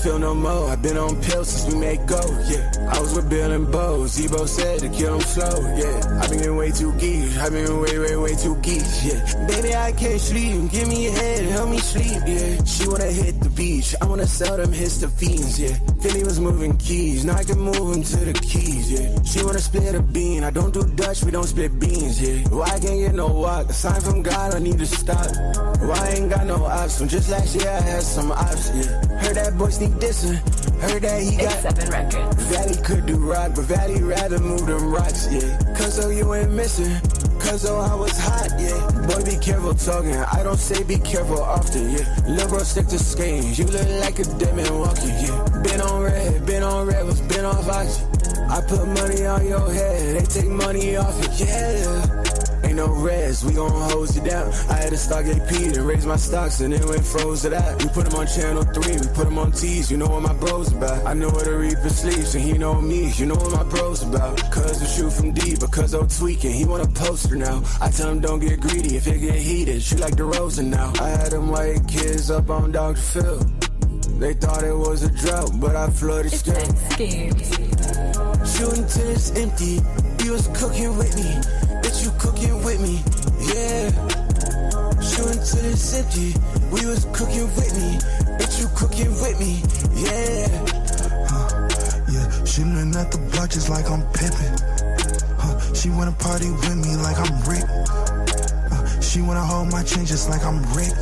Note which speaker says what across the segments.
Speaker 1: feel no more. I've been on pills since we made go, yeah. I was with Bill and Bo. Zebo said to kill them slow, yeah. I've been getting way too geeky. I've been way too geeky, yeah. Baby, I can't sleep. Give me your head, help me sleep, yeah. She wanna hit the beach. I wanna sell them histamines, yeah. Philly was moving keys. Now I can move them to the keys, yeah. She wanna split a bean. I don't do Dutch, we don't split beans, yeah. Why I can't get no walk? A sign from God, I need to stop. Why I ain't got no ops? From just last year I had some ops, yeah. Heard that boy sneak dissing. Heard that he got
Speaker 2: 7 records.
Speaker 1: Valley could do rock, but Valley rather move them rocks, yeah. Cause oh, you ain't missing. Cause oh, I was hot, yeah. Boy, be careful talking. I don't say be careful often, yeah. Lil' bro, stick to skating. You look like a dead man walking, yeah. Been on red, was been off oxy. I put money on your head, they take money off it, yeah. Ain't no rest, we gon' hose you down. I had to stock AP to raise my stocks and then went froze to that. We put them on channel 3, we put them on T's, you know what my bros about. I know where the Reaper sleeps and he know me, you know what my bros about. Cause we shoot from deep, because I'm tweaking, he want a poster now. I tell him don't get greedy, if it get heated, shoot like DeRozan now. I had them white kids up on Dr. Phil. They thought it was a drought, but I flooded still. Shooting till it's empty, you was cooking with me. Bitch, you cooking with me, yeah. Shooting till it's empty, we was cooking with me. Bitch, you cooking with me, yeah. Yeah, shooting at the block just like I'm Pippin. She wanna party with me like I'm Rick. She wanna hold my chin just like I'm Rick.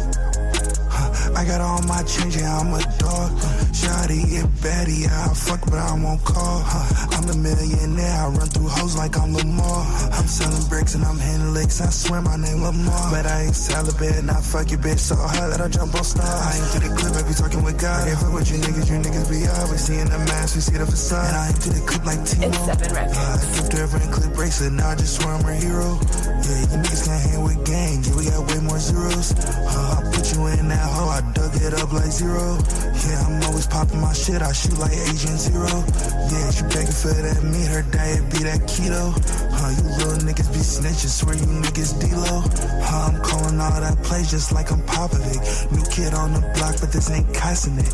Speaker 1: I got all my change, yeah, I'm a dog. Shawty, it baddie, yeah, I fuck, but I won't call. I'm a millionaire, I run through hoes like I'm Lamar. I'm selling bricks and I'm hitting licks, I swear my name Lamar. But I ain't celibate, not fuck your bitch, so hard that I jump on stars. I ain't to the clip, I be talking with God. I ain't fuck with you niggas be always seeing the mask, we see the facade. And I ain't to the clip like Timo.
Speaker 2: It's 7 records.
Speaker 1: I flipped her and clip bracelet, now I just swear I'm a hero. Yeah, you niggas can't hang with gang, yeah, we got way more zeros. I put you in that hole, I dug it up like zero. Yeah, I'm always popping my shit, I shoot like Agent Zero. Yeah, she begging for that meat, her diet be that keto. You little niggas be snitching, swear you niggas D-Lo. I'm calling all that play just like I'm Popovic. New kid on the block, but this ain't cussing it.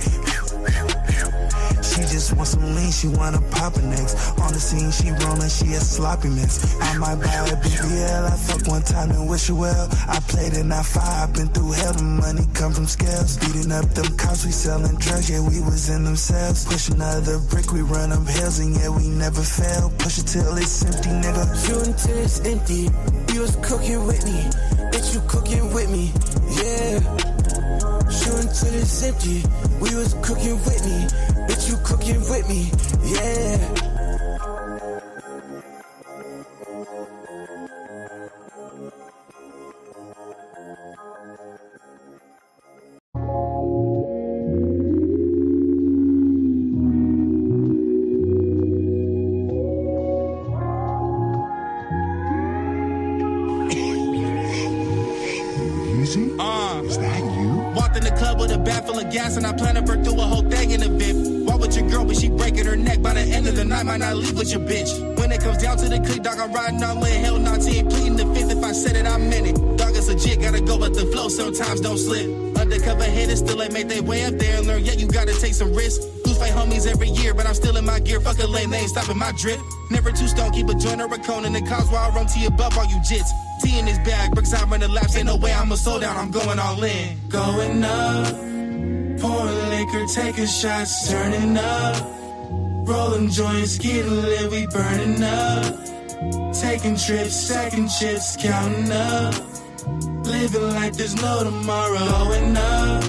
Speaker 1: She just want some lean, she wanna pop a next. On the scene, she rollin', she a sloppy mix. I might buy a BBL, I fuck one time and wish her well. I played in that fire, I been through hell, the money come from scales. Beating up them cops, we sellin' drugs, yeah, we was in them cells. Push another brick, we run up hills, and yeah, we never fail. Push it till it's empty, nigga. Shooting till it's empty, you was cooking with me. Bitch, you cooking with me, yeah. Shooting till it's empty, we was cooking with me. Bitch, you cooking with me, yeah.
Speaker 3: Is that you? Walked in the club with a bag full of gas and I planned to burn through a whole thing in a bit. Walk with your girl, but she breaking her neck. By the end of the night, might not leave with your bitch. When it comes down to the click, dog, I'm riding all in. Hell nah, T ain't pleading the fifth. If I said it, I meant it. Dog, it's legit, gotta go with the flow. Sometimes don't slip. Undercover hitters still ain't made their way up there and learn. Yeah, you gotta take some risks. Lose fight homies every year, but I'm still in my gear. Fuck a lane, they ain't stopping my drip. Never too stoned, keep a joint or a cone in the cars while I run T above all you jits. T in his bag, bricks out running laps. Ain't no way I'ma slow down, I'm going all in. Going up, pouring liquor, taking shots, turning up. Rolling joints, getting lit, we burning up. Taking trips, stacking chips, counting up. Living like there's no tomorrow. Going up,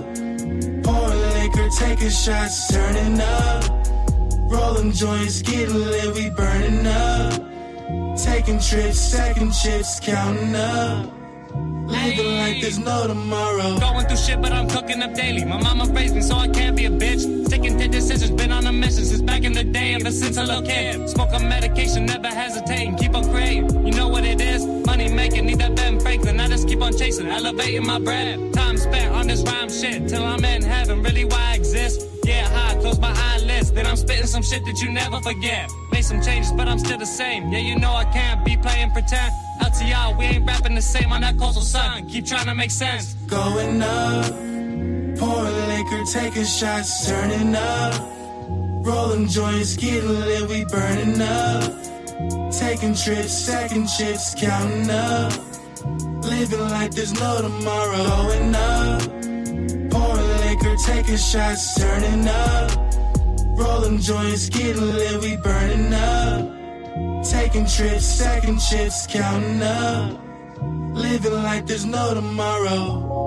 Speaker 3: pouring liquor, taking shots, turning up. Rolling joints, getting lit, we burning up. Taking trips, stacking chips, counting up. Living like there's no tomorrow.
Speaker 4: Going through shit, but I'm cooking up daily. My mama raised me, so I can't be a bitch. Sticking to decisions, been on a mission since back in the day, ever since I little kid. Smoking medication, never hesitating, keep on creating. You know what it is? Money making, need that Ben Franklin. I just keep on chasing, elevating my bread. Time spent on this rhyme shit, till I'm in heaven, really why I exist. Yeah, high, close my eyelids, then I'm spitting some shit that you never forget. Made some changes, but I'm still the same. Yeah, you know I can't be playing pretend. LTR, we ain't rapping the same on that coastal sun. Keep trying to make sense.
Speaker 3: Going up, Pouring liquor, taking shots, turning up. Rolling joints, getting lit, we burning up. Taking trips, stacking chips, counting up. Living like there's no tomorrow. Going up. Pouring liquor, taking shots, turning up. Rolling joints, getting lit, we burning up. Taking trips, stacking chips, counting up. Living like there's no tomorrow.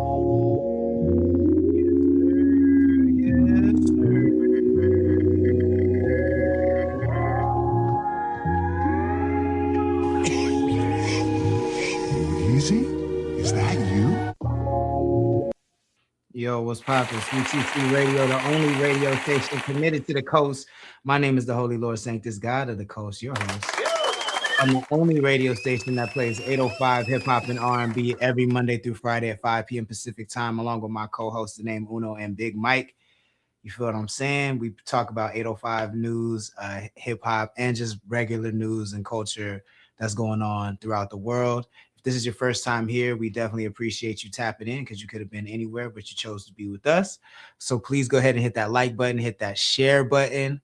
Speaker 1: Is that you?
Speaker 2: Yo, what's poppin'? CTC Radio, the only radio station committed to the coast. My name is the Holy Lord Sanctus, God of the Coast, your host. I'm the only radio station that plays 805 hip hop and R&B every Monday through Friday at 5 p.m. Pacific time, along with my co-hosts, the name Uno and Big Mike. You feel what I'm saying? We talk about 805 news, hip hop, and just regular news and culture that's going on throughout the world. If this is your first time here, we definitely appreciate you tapping in because you could have been anywhere, but you chose to be with us. So please go ahead and hit that like button, hit that share button.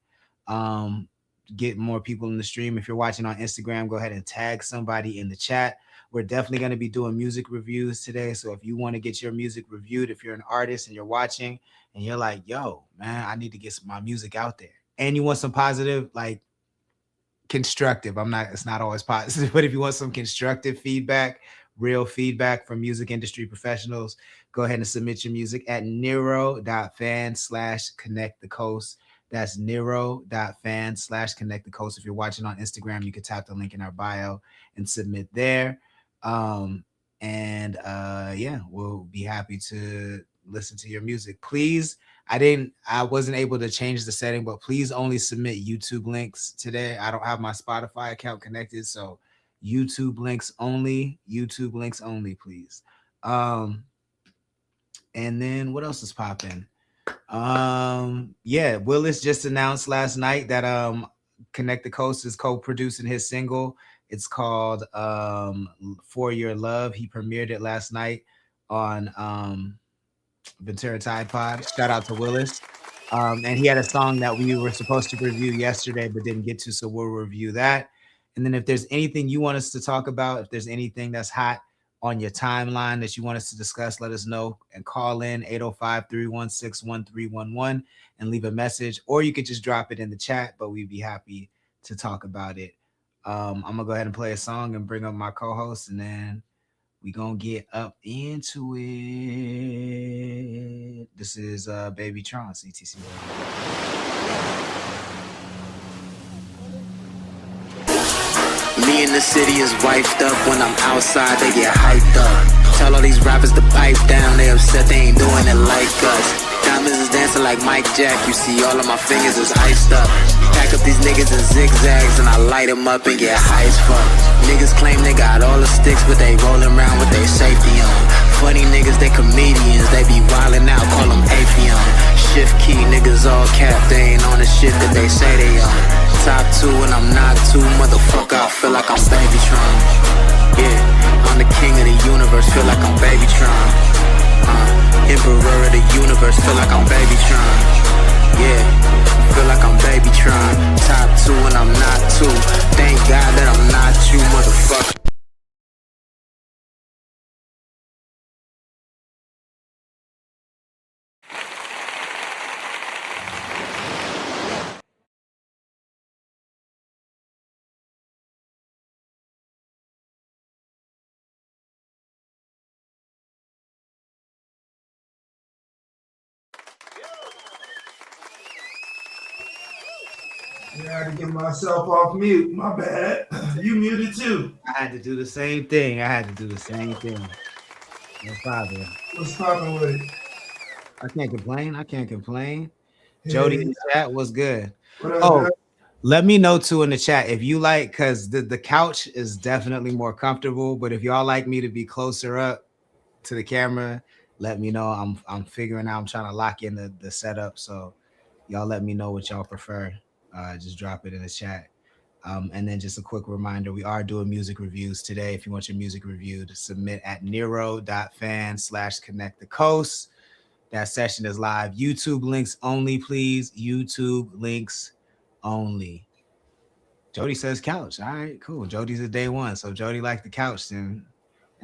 Speaker 2: Get more people in the stream. If you're watching on Instagram, go ahead and tag somebody in the chat. We're definitely going to be doing music reviews today. So if you want to get your music reviewed, if you're an artist and you're watching and you're like, yo, man, I need to get my music out there. And you want some positive, like constructive. It's not always positive, but if you want some constructive feedback, real feedback from music industry professionals, go ahead and submit your music at nero.fan/connectthecoast. That's nero.fan/connectthecoast. If you're watching on Instagram, you can tap the link in our bio and submit there. Yeah, we'll be happy to listen to your music. Please, I wasn't able to change the setting, but please only submit YouTube links today. I don't have my Spotify account connected, so YouTube links only, please. And then what else is popping? Willis just announced last night that Connect the Coast is co-producing his single. It's called For Your Love. He premiered it last night on Ventura Tide Pod. Shout out to Willis. And he had a song that we were supposed to review yesterday but didn't get to, so we'll review that. And then if there's anything you want us to talk about, if there's anything that's hot on your timeline that you want us to discuss, let us know and call in 805-316-1311 and leave a message, or you could just drop it in the chat, but we'd be happy to talk about it. I'm gonna go ahead and play a song and bring up my co-host, and then we gonna get up into it. This is Baby Tron, CTC Radio.
Speaker 5: Me in the city is wifed up. When I'm outside, they get hyped up. Tell all these rappers to pipe down. They upset they ain't doing it like us. Diamonds is dancing like Mike Jack. You see all of my fingers is iced up. Pack up these niggas in zigzags and I light them up and get high as fuck. Niggas claim they got all the sticks, but they rolling around with their safety on. Funny niggas, they comedians. They be wildin' out, call them Apion. Shift key, niggas all cap. They ain't on the shit that they say they on. Top 2 and I'm not 2, motherfucker, I feel like I'm Babytron. Yeah, I'm the king of the universe, feel like I'm Babytron. Emperor of the universe, feel like I'm Babytron. Yeah, feel like I'm Babytron. Top 2 and I'm not 2, thank God that I'm not you, motherfucker.
Speaker 1: I had to get myself off mute. My bad. You muted too.
Speaker 2: I had to do the same thing. No problem.
Speaker 1: What's poppin' with it?
Speaker 2: I can't complain.
Speaker 1: Yeah.
Speaker 2: Jody in the chat, what's good?
Speaker 1: What up,
Speaker 2: Oh,
Speaker 1: man?
Speaker 2: let me know too in the chat if you like, because the couch is definitely more comfortable. But if y'all like me to be closer up to the camera, let me know. I'm figuring out. I'm trying to lock in the setup. So y'all let me know what y'all prefer. Just drop it in the chat. And then just a quick reminder, we are doing music reviews today. If you want your music reviewed, submit at nero.fan/connectthecoast. That session is live. YouTube links only, please. YouTube links only. Jody says couch. All right, cool. Jody's a day one, so Jody liked the couch, and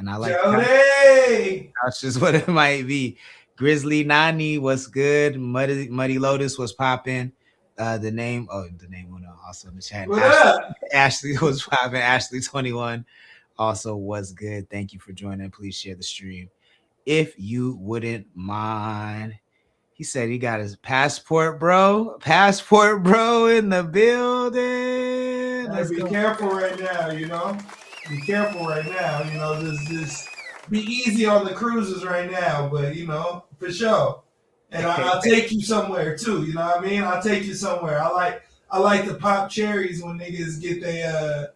Speaker 2: I like
Speaker 6: Jody.
Speaker 2: Couch is what it might be. Grizzly Nani, what's good? Muddy Lotus was popping. The name went on also in the chat. Ashley was popping. Ashley 21 also was good. Thank you for joining. Please share the stream if you wouldn't mind. He said he got his passport, bro. Passport, bro, in the building.
Speaker 6: Let's be careful right now, you know. Be careful right now, you know. This be easy on the cruises right now, but you know, for sure. And I'll take you somewhere too. You know what I mean? I'll take you somewhere. I like to pop cherries when niggas get their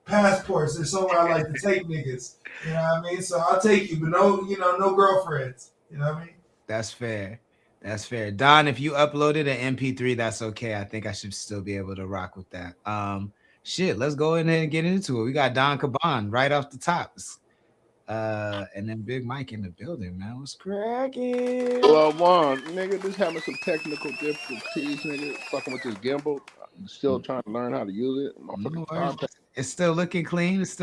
Speaker 6: passports. There's somewhere I like to take niggas. You know what I mean? So I'll take you, but no girlfriends. You know what I mean?
Speaker 2: That's fair. That's fair. Don, if you uploaded an MP3, that's okay. I think I should still be able to rock with that. Shit, let's go in there and get into it. We got Don Caban right off the top. And then Big Mike in the building, man. What's cracking?
Speaker 7: Well, Juan, nigga, just having some technical difficulties, nigga. Fucking with this gimbal. I'm still trying to learn how to use it.
Speaker 2: It's still looking clean.
Speaker 7: That's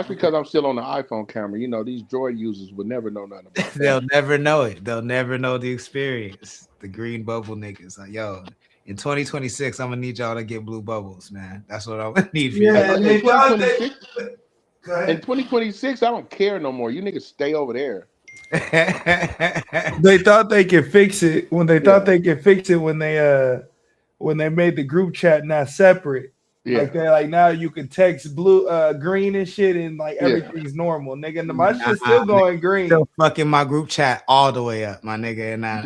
Speaker 7: because I'm still on the iPhone camera. You know, these Droid users would never know nothing about that.
Speaker 2: They'll never know it. They'll never know the experience. The green bubble niggas. Like, yo, in 2026, I'm gonna need y'all to get blue bubbles, man. That's what I'm gonna need for
Speaker 6: you.
Speaker 7: In 2026, I don't care no more. You niggas stay over there.
Speaker 6: They thought they could fix it when they when they made the group chat not separate.
Speaker 7: Yeah.
Speaker 6: Like now you can text blue, green and shit, and like everything's normal, nigga. My shit's still going green.
Speaker 2: Still fucking my group chat all the way up, my nigga, and I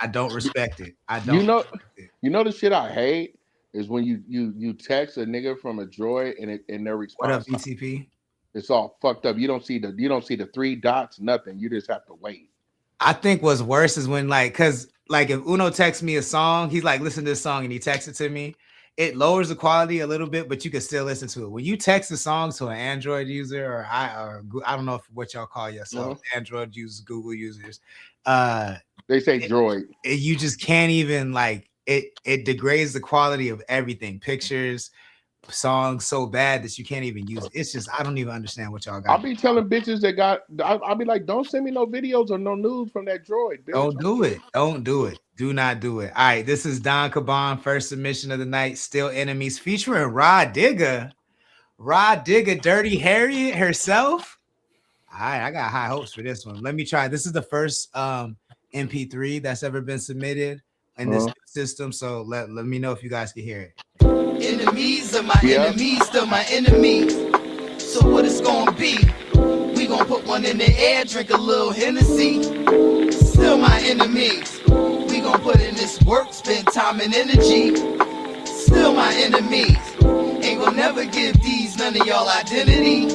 Speaker 2: don't respect it. I don't.
Speaker 7: You know the shit I hate is when you text a nigga from a Droid and their response.
Speaker 2: What up, BTP?
Speaker 7: It's all fucked up. You don't see the 3 dots, nothing. You just have to wait.
Speaker 2: I think what's worse is when because if Uno texts me a song, he's like, listen to this song, and he texts it to me. It lowers the quality a little bit, but you can still listen to it. When you text a song to an Android user or I don't know what y'all call yourself, Android users, Google users.
Speaker 7: They say Droid.
Speaker 2: You just can't even it degrades the quality of everything. Pictures, songs so bad that you can't even use it. It's just I don't even understand what y'all got.
Speaker 7: I'll be telling bitches I'll be like, don't send me no videos or no news from that Droid, bitch.
Speaker 2: Don't do it. Do not do it. All right, this is Don Caban, first submission of the night, Still Enemies, featuring Rod Digger, Dirty Harriet herself. All right, I got high hopes for this one. Let me try. This is the first MP3 that's ever been submitted in this system, so let me know if you guys can hear it.
Speaker 8: Enemies of my enemies, still my enemies. So what it's gonna be? We gonna put one in the air, drink a little Hennessy. Still my enemies. We gonna put in this work, spend time and energy. Still my enemies. Ain't gonna never give these none of y'all identity.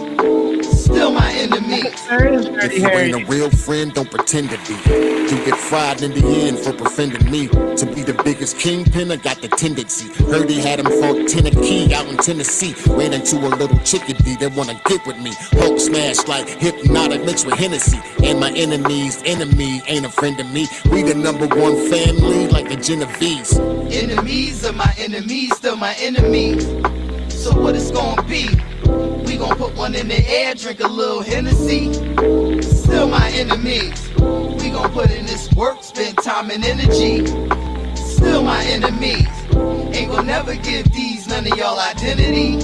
Speaker 8: Still my enemies.
Speaker 9: If you ain't a real friend, don't pretend to be. You get fried in the end for befriending me. To be the biggest kingpin, I got the tendency. Heard he had him for Tennessee out in Tennessee. Ran into a little chickadee that wanna get with me. Hulk smash like Hypnotic mixed with Hennessy. And my enemy's enemy ain't a friend of me. We the #1 family like the Genovese.
Speaker 8: Enemies of my enemies, still my enemies. So what it's gonna be? We gon' put one in the air, drink a little Hennessy. Still my enemies. We gon' put in this work, spend time and energy. Still my enemies. Ain't gon' never give these none of y'all identity.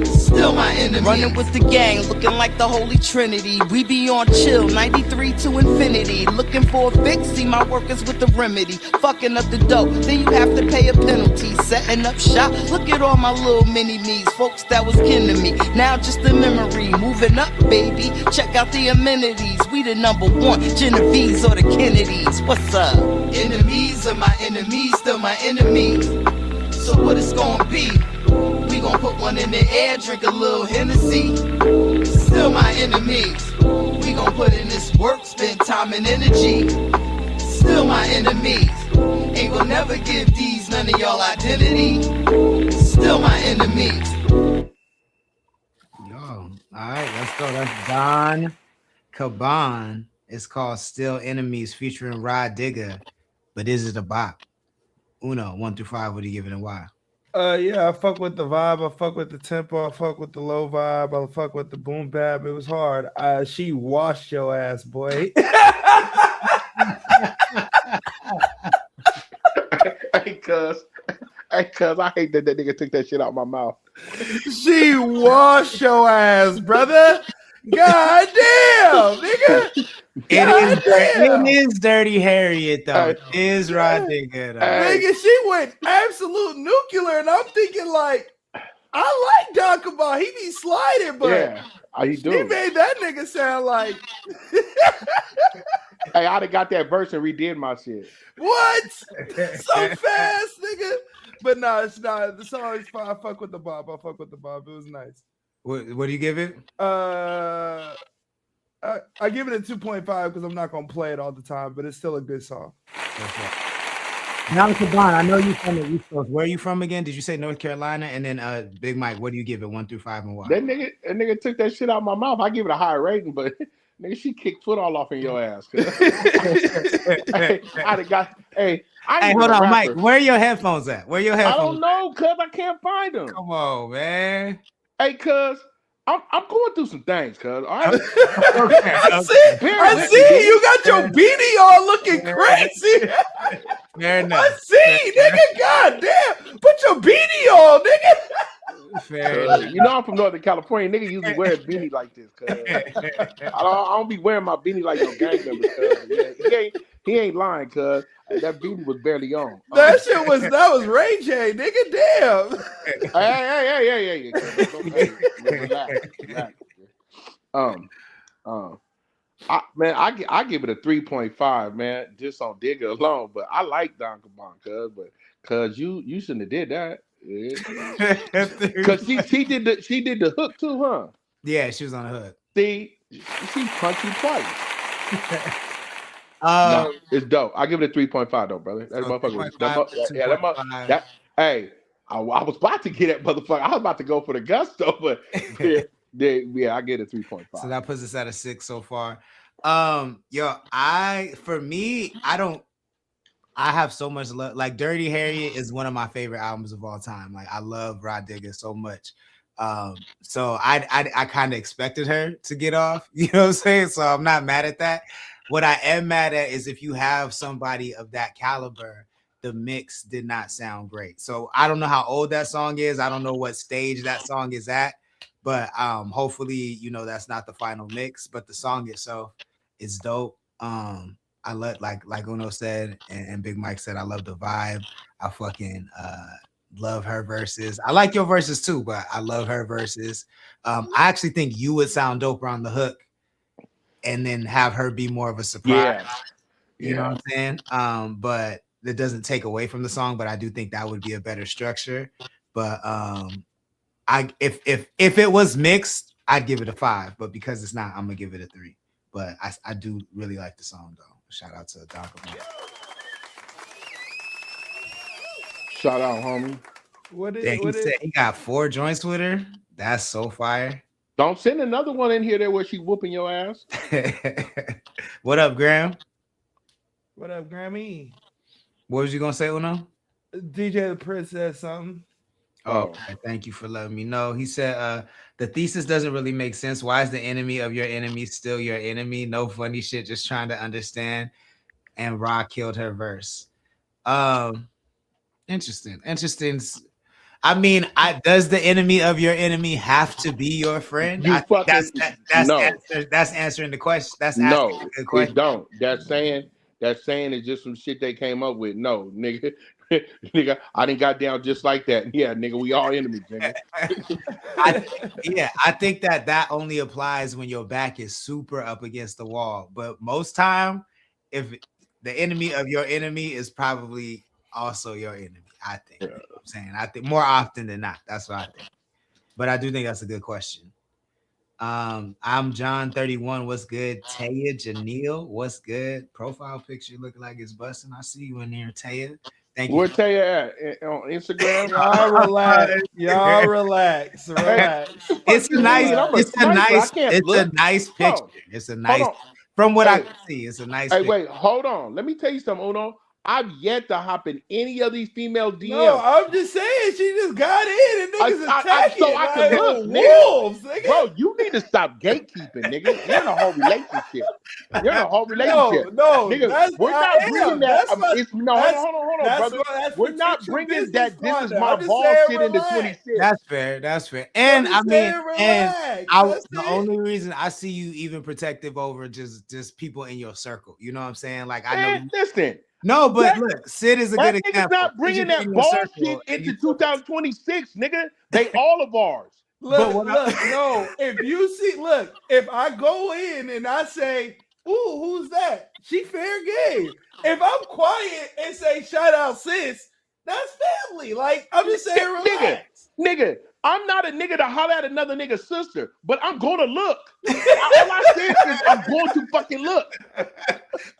Speaker 8: Still my enemies. Running with the gang, looking like the Holy Trinity. We be on chill, 93 to infinity. Looking for a fix, see my workers with the remedy. Fucking up the dough, then you have to pay a penalty. Setting up shop, look at all my little mini-me's. Folks that was kin to me, now just a memory. Moving up, baby, check out the amenities. We the #1, Genovese or the Kennedys. What's up? Enemies of my enemies, still my enemies. So what it's gonna be? We gon' put one in the air, drink a little Hennessy. Still my enemies. We gon' put in this work, spend time and energy. Still my enemies. Ain't gon' never give these none of y'all identity. Still my enemies.
Speaker 2: Yo, all right, let's go. That's Don Caban It's called Still Enemies featuring Rod Digger. But is it a bop? Uno, 1 through 5, what do you give it and why?
Speaker 6: Yeah, I fuck with the vibe. I fuck with the tempo. I fuck with the low vibe. I fuck with the boom bap. It was hard. She washed your ass, boy.
Speaker 7: Hey, cuz I hate that nigga took that shit out of my mouth.
Speaker 6: She washed your ass, brother. God damn, nigga.
Speaker 2: It is Dirty Harriet, though. It is Rod Digger, though.
Speaker 6: Nigga, she went absolute nuclear, and I'm thinking, like, I like Donkabon. He be sliding, but
Speaker 7: yeah, he do.
Speaker 6: He made that nigga sound like.
Speaker 7: Hey, I'd have got that verse and redid my shit.
Speaker 6: What? So fast, nigga. But no, it's not. The song is fine. I fuck with the bop. It was nice.
Speaker 2: What do you give it?
Speaker 6: I give it a 2.5 because I'm not gonna play it all the time, but it's still a good song.
Speaker 2: Now, Kabon, I know you from the East Coast. Where are you from again? Did you say North Carolina? And then Big Mike, what do you give it 1 through 5 and why?
Speaker 7: That nigga took that shit out of my mouth. I give it a higher rating, but nigga, she kicked foot all off in your ass. Hey,
Speaker 2: hold on, Mike. Where are your headphones at? I
Speaker 7: don't know, cuz I can't find them.
Speaker 2: Come on, man.
Speaker 7: Hey, cuz I'm going through some things, cuz. All right.
Speaker 6: I see you got your beanie on looking crazy.
Speaker 2: Fair enough.
Speaker 6: I see, nigga. God damn. Put your beanie on, nigga.
Speaker 2: Fair enough.
Speaker 7: You know I'm from Northern California. Nigga usually wear a beanie like this, cuz. I don't be wearing my beanie like no gang member, cuz. He ain't lying, cuz. That beanie was barely on.
Speaker 6: That was Ray J, nigga. Damn.
Speaker 7: Hey. Relax. I give it a 3.5, man, just on Digger alone. But I like Don Kabon, cuz you shouldn't have did that. Cause she did the hook too, huh?
Speaker 2: Yeah, she was on the hook.
Speaker 7: See, she punched you twice. No, it's dope. I give it a 3.5 though, brother. That motherfucker. Hey, I was about to get that motherfucker. I was about to go for the gusto, but yeah, I get a 3.5.
Speaker 2: So that puts us at a 6 so far. I have so much love. Like Dirty Harriet is one of my favorite albums of all time. Like I love Rod Digger so much. So I kind of expected her to get off. You know what I'm saying? So I'm not mad at that. What I am mad at is if you have somebody of that caliber, the mix did not sound great. So I don't know how old that song is. I don't know what stage that song is at. But hopefully, that's not the final mix. But the song itself is dope. I love, like Uno said, and Big Mike said, I love the vibe. I fucking love her verses. I like your verses too, but I love her verses. I actually think you would sound doper on the hook and then have her be more of a surprise. Yeah. You know what I'm saying? But that doesn't take away from the song, but I do think that would be a better structure. But if it was mixed, I'd give it a 5, but because it's not, I'm gonna give it a 3. But I do really like the song though. Shout out to Doc.
Speaker 7: Shout out, homie.
Speaker 2: He said he got 4 joints with her. That's so fire.
Speaker 7: Don't send another one in here there where she whooping your ass.
Speaker 2: What up, Graham?
Speaker 6: What up, Grammy?
Speaker 2: What was you gonna say, Uno?
Speaker 6: DJ the Prince said something.
Speaker 2: Oh, okay. Thank you for letting me know. He said, the thesis doesn't really make sense. Why is the enemy of your enemy still your enemy? No funny shit, just trying to understand. And Ra killed her verse. Interesting. I mean, does the enemy of your enemy have to be your friend? That's answering the question. That's asking a good question.
Speaker 7: It don't. That's saying it's just some shit they came up with. No, nigga. Nigga, I didn't got down just like that. Yeah, nigga, we all enemies, nigga.
Speaker 2: I think that only applies when your back is super up against the wall. But most time, if the enemy of your enemy is probably also your enemy, I think. You know what I'm saying? I think more often than not. That's what I think. But I do think that's a good question. I'm John 31. What's good? Taya Janelle, what's good? Profile picture looking like it's busting. I see you in there, Taya. Thank you.
Speaker 7: Where Taya at? On Instagram?
Speaker 6: Y'all relax.
Speaker 2: It's a nice picture. It's a nice From what I can see, it's a nice.
Speaker 7: Hey, wait, hold on. Let me tell you something, Uno. I've yet to hop in any of these female DMs.
Speaker 6: No, I'm just saying she just got in and niggas attacking.
Speaker 7: So I can look,
Speaker 6: wolves, nigga.
Speaker 7: Bro, you need to stop gatekeeping, nigga. You're in a whole relationship. No, nigga, we're not bringing that. Hold on, brother. We're not bringing that. This is my ball shit into 26.
Speaker 2: That's fair. And I mean, the only reason I see you even protective over just people in your circle. You know what I'm saying? Like I know.
Speaker 7: Listen.
Speaker 2: No, but look, Sid is a good example.
Speaker 7: Not bringing that bullshit into 2026, nigga. They all of ours.
Speaker 6: If I go in and I say, "Ooh, who's that?" She fair game. If I'm quiet and say, "Shout out, sis," that's family. Like I'm just saying, relax.
Speaker 7: Nigga. I'm not a nigga to holler at another nigga's sister, but I'm gonna look. All I said is I'm going to fucking look.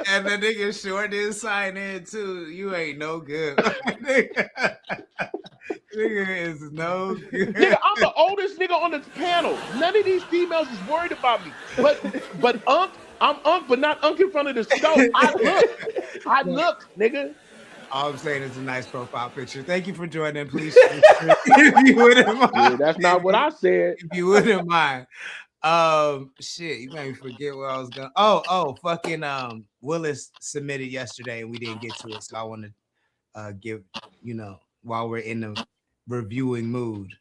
Speaker 2: And the nigga sure did sign in too. You ain't no good. Nigga is no good.
Speaker 7: Nigga, I'm the oldest nigga on this panel. None of these females is worried about me. But I'm but not in front of the stove. I look, nigga.
Speaker 2: All I'm saying is a nice profile picture. Thank you for joining. Please, if you wouldn't mind.
Speaker 7: Yeah, that's not what I said.
Speaker 2: If you wouldn't mind. Shit, you made me forget where I was going. Fucking Willis submitted yesterday and we didn't get to it. So I want to give, while we're in the reviewing mood,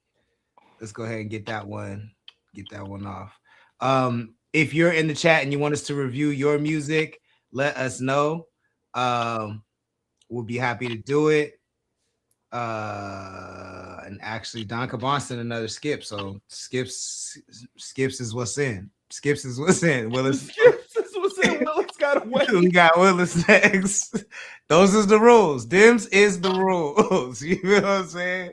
Speaker 2: let's go ahead and get that one off. If you're in the chat and you want us to review your music, let us know. We'll be happy to do it. And actually, Don Caban another skip. So skips is what's in. Skips is what's in. Willis.
Speaker 6: Skips is what's in. Willis got away.
Speaker 2: We got Willis next. Those is the rules. Dims is the rules. You know what I'm saying?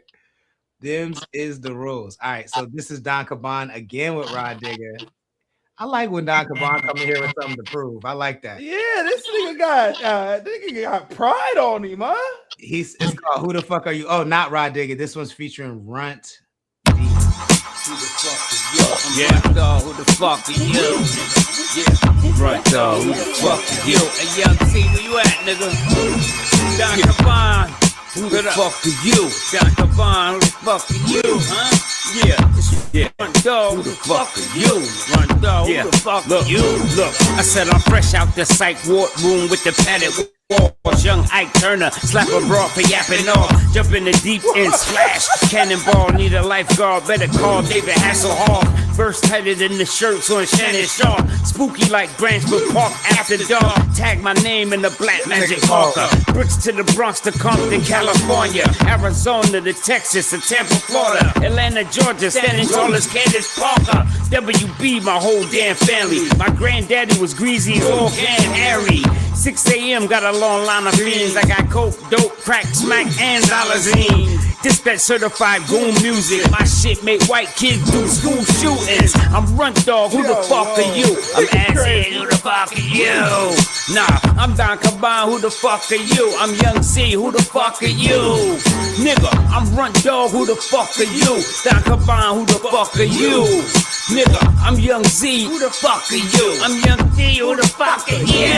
Speaker 2: Dims is the rules. All right. So this is Don Caban again with Rod Digger. I like when Don Caban come in here with something to prove. I like that.
Speaker 6: Yeah, this nigga got pride on him, huh?
Speaker 2: It's called Who the Fuck Are You? Oh, not Rod Digger. This one's featuring Runt.
Speaker 10: Who the fuck are you? Yeah, dog. Who the fuck are you? Yeah, right, dog. Who the fuck are you? Hey, Young T, where you at, nigga? Don Caban. Who the fuck are you? Don Caban. Who the fuck are you? Huh? Yeah. Run dog, who the fuck are you? Run dog, who the fuck are you? Look, I said I'm fresh out the psych ward room with the padded walls. Young Ike Turner, slap a broad for yapping off. Jump in the deep end, splash. Cannonball, need a lifeguard. Better call David Hasselhoff. First headed in the shirts on Shannon Shaw. Spooky like Branchwood Park after dark. Tag my name in the Black Magic Hawker. Bricks to the Bronx to Compton, California. Arizona to Texas to Tampa, Florida. Atlanta, Georgia, standing tall as Candace Parker. WB, my whole damn family. My granddaddy was greasy, all can Harry. 6 a.m. got a long line of fiends. I got coke, dope, crack, smack, and Zolazine. This that certified goon music. My shit make white kids do school shootings. I'm Runt Dog, who the fuck are you? I'm Asshead, who the fuck are you? Nah, I'm Don Caban, who the fuck are you? I'm Young C, who the fuck are you? Nigga, I'm Runt Dog, who the fuck are you? Don Caban, who the fuck are you? Nigga, I'm Young Z, who the fuck are you? I'm Young D, who the fuck are you?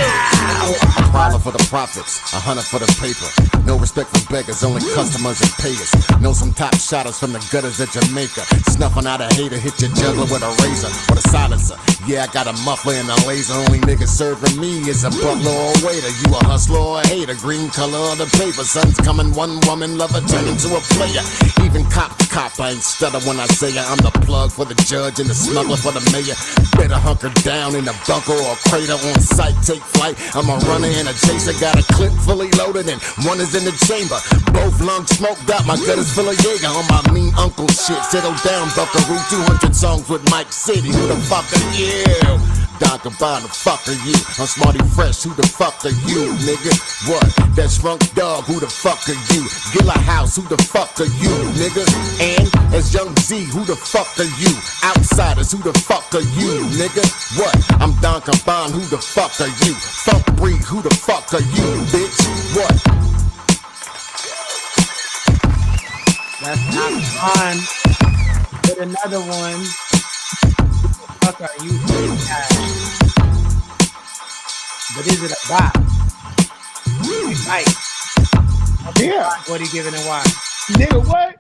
Speaker 9: A prowler for the profits, a hunter for the paper. No respect for beggars, only customers and payers. Know some top shotters from the gutters of Jamaica. Snuffing out a hater, hit your juggler with a razor or a silencer. Yeah, I got a muffler and a laser. Only nigga serving me is a butler or a waiter. You a hustler or a hater, green color of the paper. Son's coming, one woman lover turn into a player. Even cop, I ain't stutter when I say it. I'm the plug for the judge and the smuggler for the mayor. Better hunker down in a bunker or a crater on site, take flight. I'm a runner and a chaser, got a clip fully loaded and one is in the chamber. Both lungs smoked out, my gut is full of Jaeger. On my mean uncle shit, settle down, Buckaroo. 200 songs with Mike City, who the fuck are you? Don Caban, the fuck are you? I'm Smarty Fresh, who the fuck are you, nigga? What? That's Runk Dog, who the fuck are you? Gilla House, who the fuck are you, nigga? And as Young Z, who the fuck are you? Outsiders, who the fuck are you, nigga? What? I'm Don Caban, who the fuck are you? Funk Breed, who the fuck are you, bitch? What?
Speaker 2: That's not fun. But another one. Who the fuck are you? But is it a vibe? Like,
Speaker 7: yeah.
Speaker 2: What are you giving and why?
Speaker 7: Nigga, what?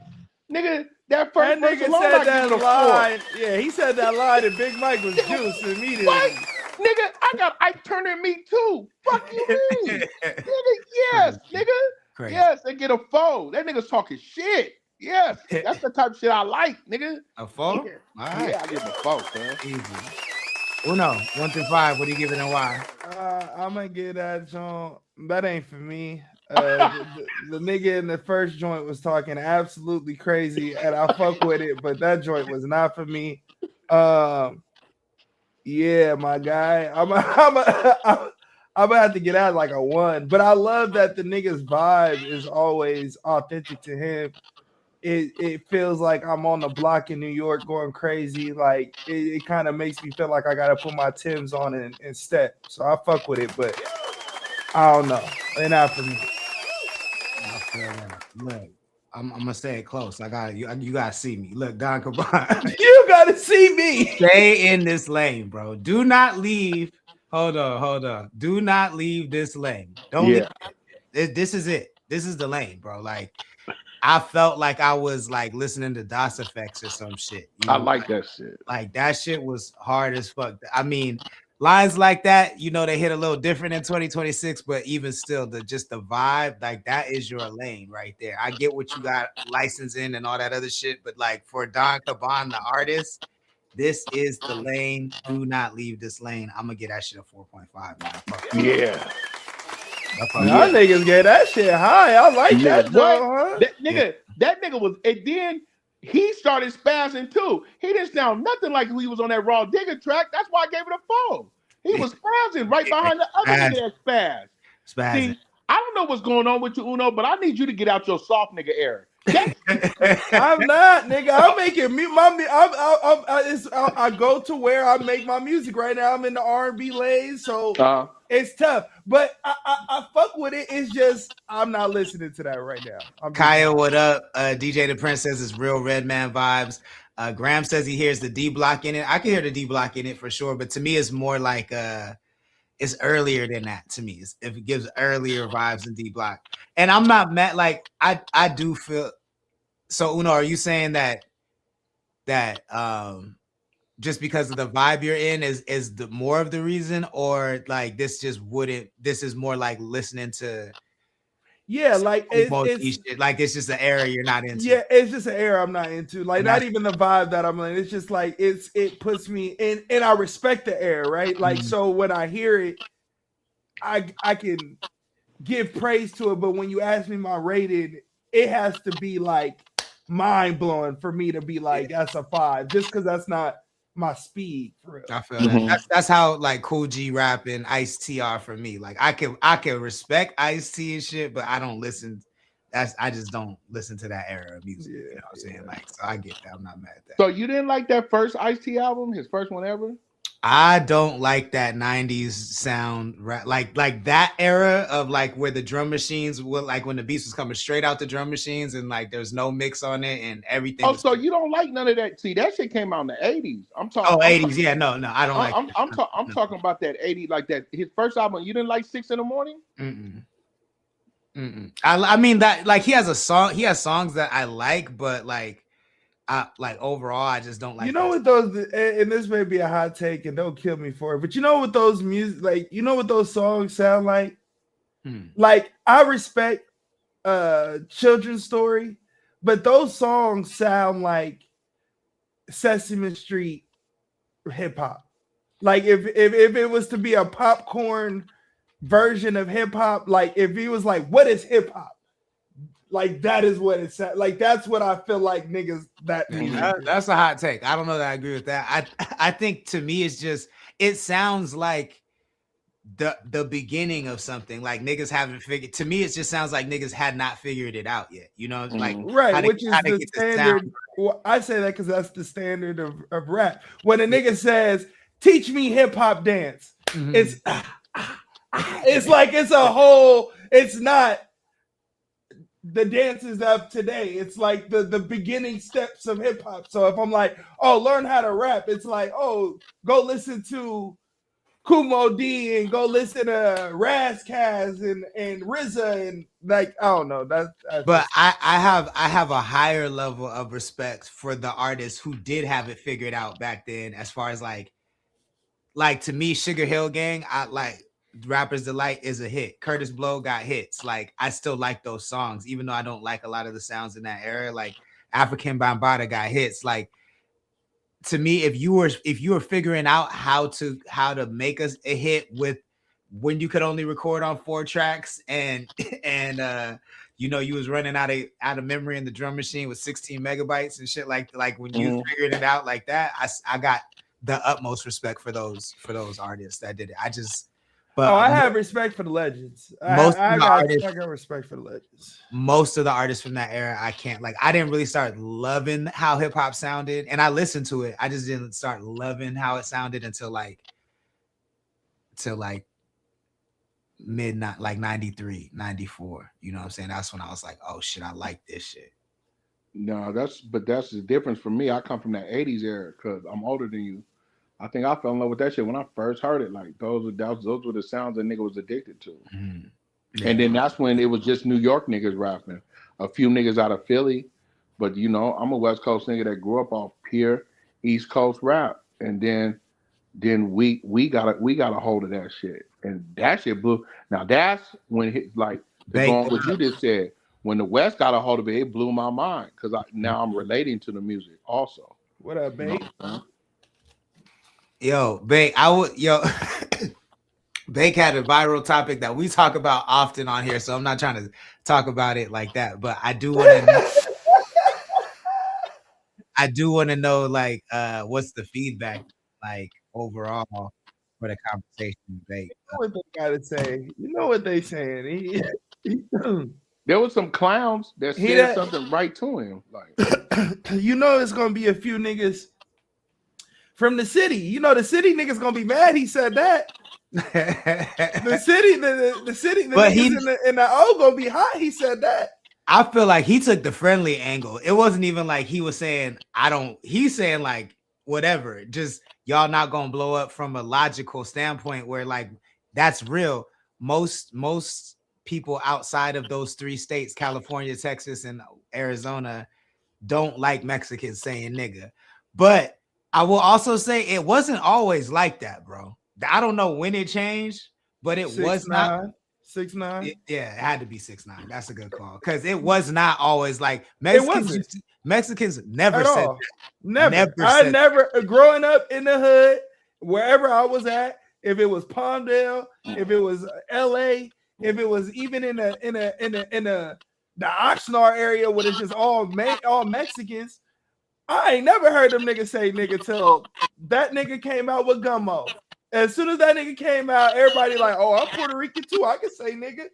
Speaker 7: Nigga, that first
Speaker 11: nigga said that line. Yeah, he said that line, and Big Mike was juiced immediately.
Speaker 7: What? Nigga, I got Ike Turner in me too. Fuck you mean? Nigga, yes, nigga. Crazy. Yes, they get a foe. That nigga's talking shit. Yes, that's the type of shit I like, nigga.
Speaker 2: A foe?
Speaker 7: Yeah.
Speaker 2: All right.
Speaker 7: Yeah, I give him a foe, man.
Speaker 2: Easy. Uno, 1 through 5. What are you giving and why?
Speaker 11: I'm gonna get that joint. That ain't for me. The nigga in the first joint was talking absolutely crazy, and I fuck with it, but that joint was not for me. Yeah, my guy. I'm gonna have to get out like a 1. But I love that the nigga's vibe is always authentic to him. It feels like I'm on the block in New York going crazy. Like it kind of makes me feel like I gotta put my Timbs on and step. So I fuck with it, but I don't know. They're not for me.
Speaker 2: I feel that. Look, I'm gonna stay close. I got you. You gotta see me. Look, Don Cabana.
Speaker 11: You gotta see me.
Speaker 2: Stay in this lane, bro. Do not leave. Hold on. Do not leave this lane. Don't leave. This is it. This is the lane, bro. Like, I felt like I was like listening to DOS Effects or some shit.
Speaker 7: I like that shit.
Speaker 2: Like that shit was hard as fuck. I mean, lines like that, they hit a little different in 2026, but even still, the vibe, like that is your lane right there. I get what you got licensing and all that other shit, but like for Don Caban, the artist, this is the lane. Do not leave this lane. I'm gonna get that shit a 4.5, man.
Speaker 7: Yeah.
Speaker 11: Y'all niggas get that shit high. I like that, though, huh?
Speaker 7: That nigga was, and then he started spazzing too. He didn't sound nothing like he was on that Raw Digger track. That's why I gave it a 4. He was spazzing right behind the other nigga that spazzed. See, I don't know what's going on with you, Uno, but I need you to get out your soft nigga era.
Speaker 11: I'm not, nigga. I'm making I go to where I make my music right now. I'm in the R&B lane, so it's tough. But I fuck with it. It's just I'm not listening to that right now.
Speaker 2: Kaya, what up? DJ the Prince says it's real Redman vibes. Graham says he hears the D block in it. I can hear the D block in it for sure, but to me, it's more like it's earlier than that. To me, if it gives earlier vibes than D block, and I'm not mad. Like I do feel. So Uno, are you saying that just because of the vibe you're in is the more of the reason, or like this is more like listening to
Speaker 11: like
Speaker 2: it's just an era you're not into.
Speaker 11: Yeah, it's just an era I'm not into. Like not even the vibe that I'm in. It's just like it puts me in, and I respect the era, right? Like so when I hear it, I can give praise to it, but when you ask me my rating, it has to be like mind-blowing for me to be like that's a 5, just because that's not my speed for real.
Speaker 2: I feel that. That's how like Cool G Rap and Ice-T are for me. Like I can respect Ice-T and shit, but I don't listen. I just don't listen to that era of music. You know what I'm saying? Like, so I get that. I'm not mad at that.
Speaker 7: So you didn't like that first Ice-T album, his first one ever?
Speaker 2: I don't like that 90s sound, like that era of like where the drum machines were like when the beats was coming straight out the drum machines and like there's no mix on it and everything.
Speaker 7: Oh, so you don't like none of that? See, that shit came out in the 80s. I'm talking.
Speaker 2: Oh, 80s, yeah, no, I don't like.
Speaker 7: I'm talking about that 80 like that. His first album, you didn't like 6 in the Morning?
Speaker 2: I mean that like he has songs that I like, but like. Overall, I just don't like.
Speaker 11: You know what those, and this may be a hot take, and don't kill me for it. But you know what those music, like you know what those songs sound like. Like I respect Children's Story, but those songs sound like Sesame Street hip hop. Like if it was to be a popcorn version of hip hop, like if he was like, what is hip hop? Like that is what it said. Like that's what I feel like niggas
Speaker 2: that's a hot take. I don't know that I agree with that. I think to me it's just it sounds like the beginning of something. Like niggas haven't figured. To me, it just sounds like niggas had not figured it out yet. You know, like
Speaker 11: right, which is the standard. Well, I say that because that's the standard of rap. When a nigga says, "Teach me hip hop dance," it's like it's a whole. It's not. The dances of today, it's like the beginning steps of hip hop. So if I'm like, oh, learn how to rap, it's like, oh, go listen to Kumo D and go listen to Razkaz and RZA and like I don't know. That's
Speaker 2: but I have a higher level of respect for the artists who did have it figured out back then. As far as like to me, Sugar Hill Gang, I like Rapper's Delight is a hit. Curtis Blow got hits. Like I still like those songs, even though I don't like a lot of the sounds in that era. Like African Bambaataa got hits. Like to me, if you were figuring out how to make us a hit with when you could only record on 4 tracks and you was running out of memory in the drum machine with 16 megabytes and shit like when you figured it out like that, I got the utmost respect for those artists that did it.
Speaker 11: I have respect for the legends. I got respect for the legends.
Speaker 2: Most of the artists from that era, I can't I didn't really start loving how hip hop sounded, and I listened to it. I just didn't start loving how it sounded until mid 93, 94. You know what I'm saying? That's when I was like, oh shit, I like this shit.
Speaker 7: No, that's the difference for me. I come from that 80s era because I'm older than you. I think I fell in love with that shit when I first heard it. Like those were the sounds that nigga was addicted to. Yeah. And then that's when it was just New York niggas rapping. A few niggas out of Philly, but I'm a West Coast nigga that grew up off pure East Coast rap. And then we got a hold of that shit, and that shit blew. Now that's when going what you just said. When the West got a hold of it blew my mind because now I'm relating to the music also.
Speaker 11: What up, babe?
Speaker 2: Yo, Bake, Bake had a viral topic that we talk about often on here, so I'm not trying to talk about it like that, but I do want to know, what's the feedback like overall for the conversation, Bake?
Speaker 11: You know what they gotta say. You know what they saying.
Speaker 7: There was some clowns that said something right to him.
Speaker 11: It's gonna be a few niggas from the city. The city niggas gonna be mad he said that. the city, but niggas in the O gonna be hot. He said that.
Speaker 2: I feel like he took the friendly angle. It wasn't even like he was saying, he's saying like whatever, just y'all not gonna blow up from a logical standpoint where like that's real. Most people outside of those 3 states, California, Texas, and Arizona, don't like Mexicans saying nigga. But I will also say it wasn't always like that, bro. I don't know when it changed, but it was not
Speaker 11: 6'9".
Speaker 2: Yeah, it had to be 6'9". That's a good call because it was not always like Mexicans never said that.
Speaker 11: Never growing up in the hood, wherever I was at, if it was Palmdale, if it was LA, if it was even in the Oxnard area where it's just all Mexicans. I ain't never heard them niggas say nigga till that nigga came out with Gummo. As soon as that nigga came out, everybody like, oh, I'm Puerto Rican too. I can say nigga.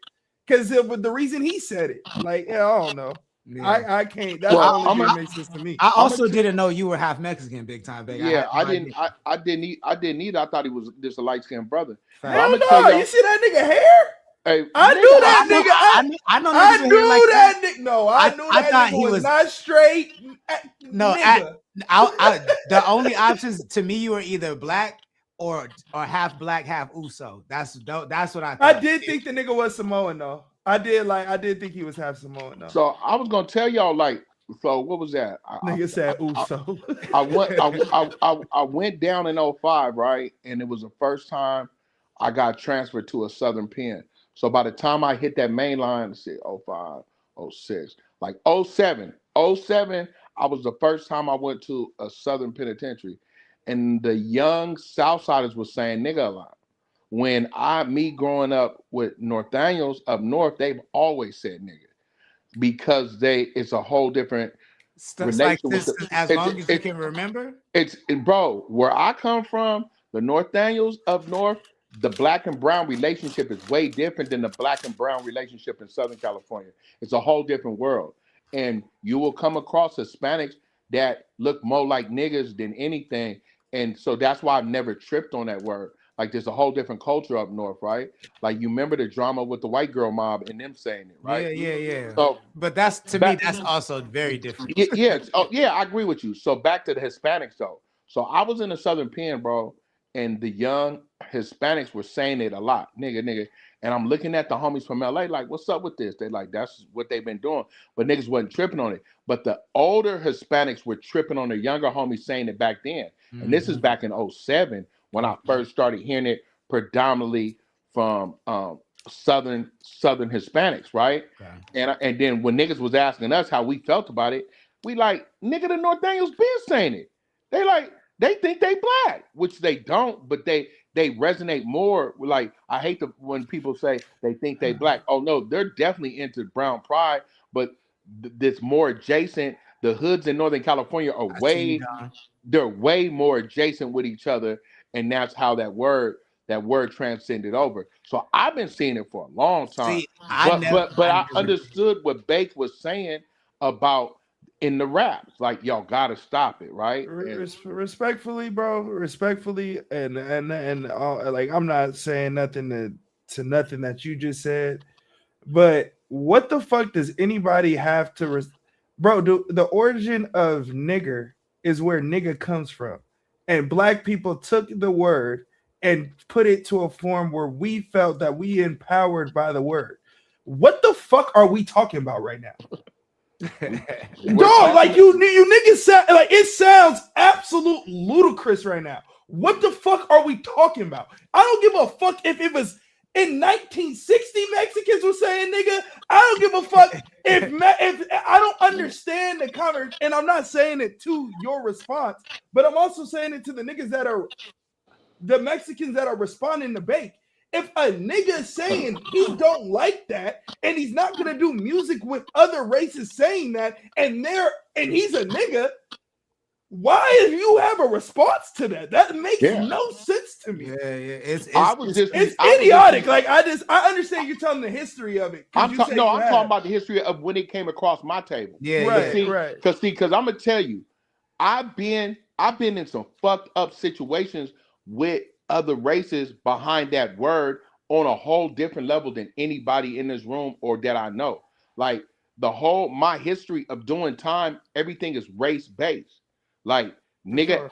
Speaker 11: Because the reason he said it. Like, yeah, I don't know. Yeah. I can't. That's only makes sense to me.
Speaker 2: I also didn't know you were half Mexican, big time, big.
Speaker 7: Yeah, I didn't either. I thought he was just a light-skinned brother.
Speaker 11: Hell no, you see that nigga hair?
Speaker 7: Hey,
Speaker 11: I knew that nigga. I knew that nigga. No, I knew that nigga was not straight.
Speaker 2: No, the only options to me, you were either black or half black, half Uso. That's what I thought.
Speaker 11: I did think the nigga was Samoan though. I did think he was half Samoan though.
Speaker 7: So I was gonna tell y'all so what was that?
Speaker 11: Nigga said Uso.
Speaker 7: I went down in 05, right? And it was the first time I got transferred to a Southern pen. So by the time I hit that main line, let's see, 05, 06, like 07, I was the first time I went to a Southern penitentiary. And the young Southsiders were saying nigga a lot. When me growing up with Northaniels up north, they've always said nigga. Because it's a whole different
Speaker 2: stuff like this as long as you can remember.
Speaker 7: Bro, where I come from, the Northaniels up north, the black and brown relationship is way different than the black and brown relationship in Southern California. It's a whole different world. And you will come across Hispanics that look more like niggas than anything. And so that's why I've never tripped on that word. Like there's a whole different culture up north, right? Like you remember the drama with the white girl mob and them saying it, right?
Speaker 2: Yeah.
Speaker 7: So,
Speaker 2: but that's to me, that's also very different.
Speaker 7: Yeah. Oh, yeah, I agree with you. So back to the Hispanics though. So I was in the Southern Pen, bro. and the young Hispanics were saying it a lot, nigga. And I'm looking at the homies from LA like, what's up with this? They're like, that's what they've been doing. But niggas wasn't tripping on it. But the older Hispanics were tripping on the younger homies saying it back then. Mm-hmm. And this is back in 2007 when I first started hearing it predominantly from Southern Hispanics, right? Okay. And then when niggas was asking us how we felt about it, we like, nigga, the North Daniels been saying it. They think they black, which they don't, but they resonate more. Like, I hate when people say they think they black. Oh no, they're definitely into brown pride, but this more adjacent. The hoods in Northern California are they're way more adjacent with each other, and that's how that word transcended over. So I've been seeing it for a long time. But I understood what Bake was saying about in the raps, like, y'all gotta stop it, right?
Speaker 11: Respectfully, bro. Respectfully, and like, I'm not saying nothing to nothing that you just said, but what the fuck does anybody have to bro? The origin of nigger is where nigga comes from, and black people took the word and put it to a form where we felt that we empowered by the word. What the fuck are we talking about right now? Dog, like you niggas sound like it sounds absolute ludicrous right now. What the fuck are we talking about? I don't give a fuck if it was in 1960 Mexicans were saying nigga. I don't give a fuck if I don't understand the comment, and I'm not saying it to your response, but I'm also saying it to the niggas that are the Mexicans that are responding to Bake. If a nigga is saying he don't like that, and he's not gonna do music with other races saying that, and he's a nigga, why do you have a response to that? That makes no sense to me.
Speaker 2: It's
Speaker 11: idiotic. Like I understand you're telling the history of it.
Speaker 7: I'm talking about the history of when it came across my table.
Speaker 11: Right.
Speaker 7: Because I'm gonna tell you, I've been in some fucked up situations with other races behind that word on a whole different level than anybody in this room or that I know. Like my history of doing time, everything is race based. Like nigga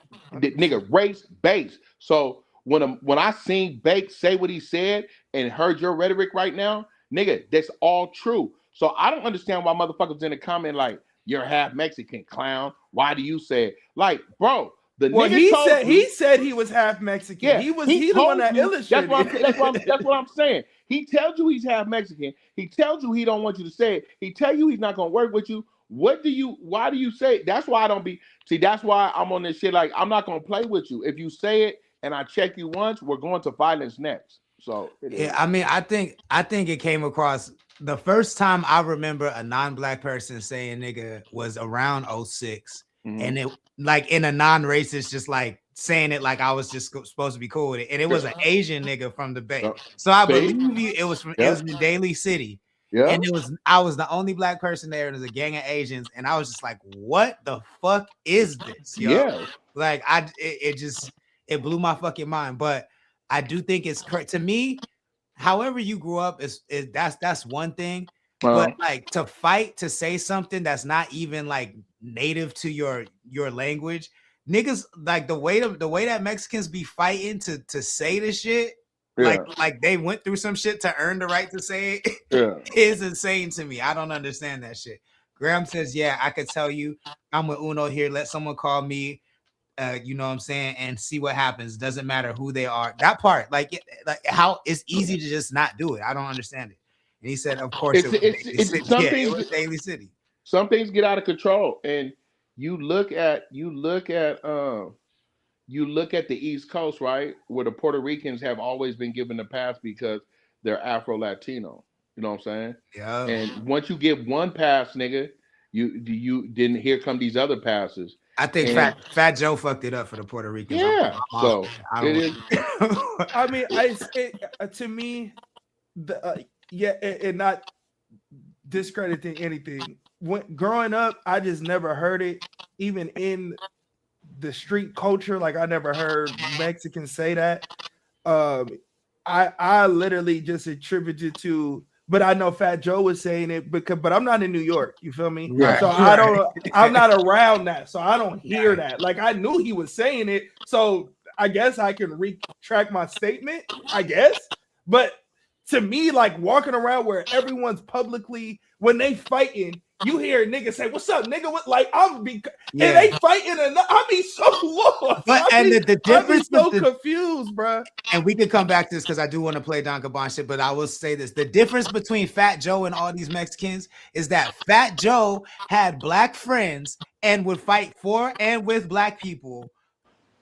Speaker 7: race based. So when I seen Bake say what he said and heard your rhetoric right now, nigga, that's all true. So I don't understand why motherfuckers in the comment like, you're half Mexican, clown. Why do you say it? Like, bro.
Speaker 11: He said he was half Mexican. Yeah, he the one that illustrated.
Speaker 7: That's what I'm saying. He tells you he's half Mexican. He tells you he don't want you to say it. He tell you he's not gonna work with you. Why do you say it? That's why I don't that's why I'm on this shit. Like, I'm not gonna play with you. If you say it and I check you once, we're going to violence next. So
Speaker 2: I mean, I think it came across the first time I remember a non-black person saying nigga was around 2006. Mm-hmm. And it like in a non-racist, just like saying it like I was just supposed to be cool with it. And it was an Asian nigga from the Bay. So I believe you, it was in Daly City. Yeah. And I was the only black person there. There's a gang of Asians, and I was just like, what the fuck is this? Yo? Yeah. Like it blew my fucking mind. But I do think it's to me, however you grew up that's one thing. But like to fight to say something that's not even like native to your language, niggas, like the way that Mexicans be fighting to say the shit, like they went through some shit to earn the right to say it, is insane to me. I don't understand that shit. Graham says, yeah, I could tell you I'm with Uno here. Let someone call me, you know what I'm saying, and see what happens. Doesn't matter who they are. That part, like how it's easy to just not do it. I don't understand it. And he said, of course, it was Daly City.
Speaker 7: Some things get out of control, and you look at the East Coast, right, where the Puerto Ricans have always been given the pass because they're Afro-Latino. You know what I'm saying?
Speaker 2: Yeah.
Speaker 7: And once you give one pass, nigga, you didn't. Here come these other passes.
Speaker 2: I think Fat Joe fucked it up for the Puerto Ricans.
Speaker 7: Yeah. So it is.
Speaker 11: I mean, to me, and not discrediting anything. Growing up, I just never heard it, even in the street culture. Like, I never heard Mexicans say that. I literally just attributed to, but I know Fat Joe was saying it but I'm not in New York. You feel me? Right. So I'm not around that. So I don't hear that. Like, I knew he was saying it. So I guess I can retract my statement, I guess. But to me, like walking around where everyone's publicly, when they fighting, you hear niggas say, "What's up, nigga?" What, like and they fighting, and I be so lost.
Speaker 2: But the difference,
Speaker 11: I be so confused, bro.
Speaker 2: And we can come back to this because I do want to play Don Caban shit. But I will say this: the difference between Fat Joe and all these Mexicans is that Fat Joe had black friends and would fight for and with black people.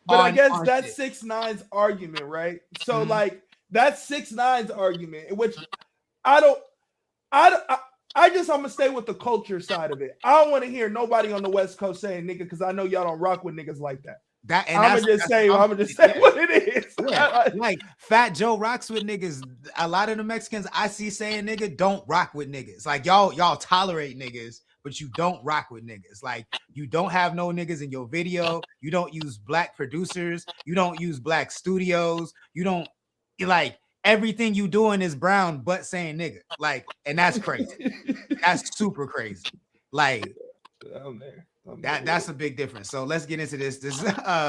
Speaker 11: But I guess that's 6ix9ine's argument, right? So like that's 6ix9ine's argument, in which I'm gonna stay with the culture side of it. I don't want to hear nobody on the West Coast saying nigga, because I know y'all don't rock with niggas like that. I'm gonna just say what it is.
Speaker 2: Yeah. Like Fat Joe rocks with niggas. A lot of the Mexicans I see saying nigga don't rock with niggas. Like y'all tolerate niggas, but you don't rock with niggas. Like you don't have no niggas in your video. You don't use black producers. You don't use black studios. You don't like. Everything you doing is brown, but saying nigga, like, and that's crazy. That's super crazy. Like, that's a big difference. So let's get into this. This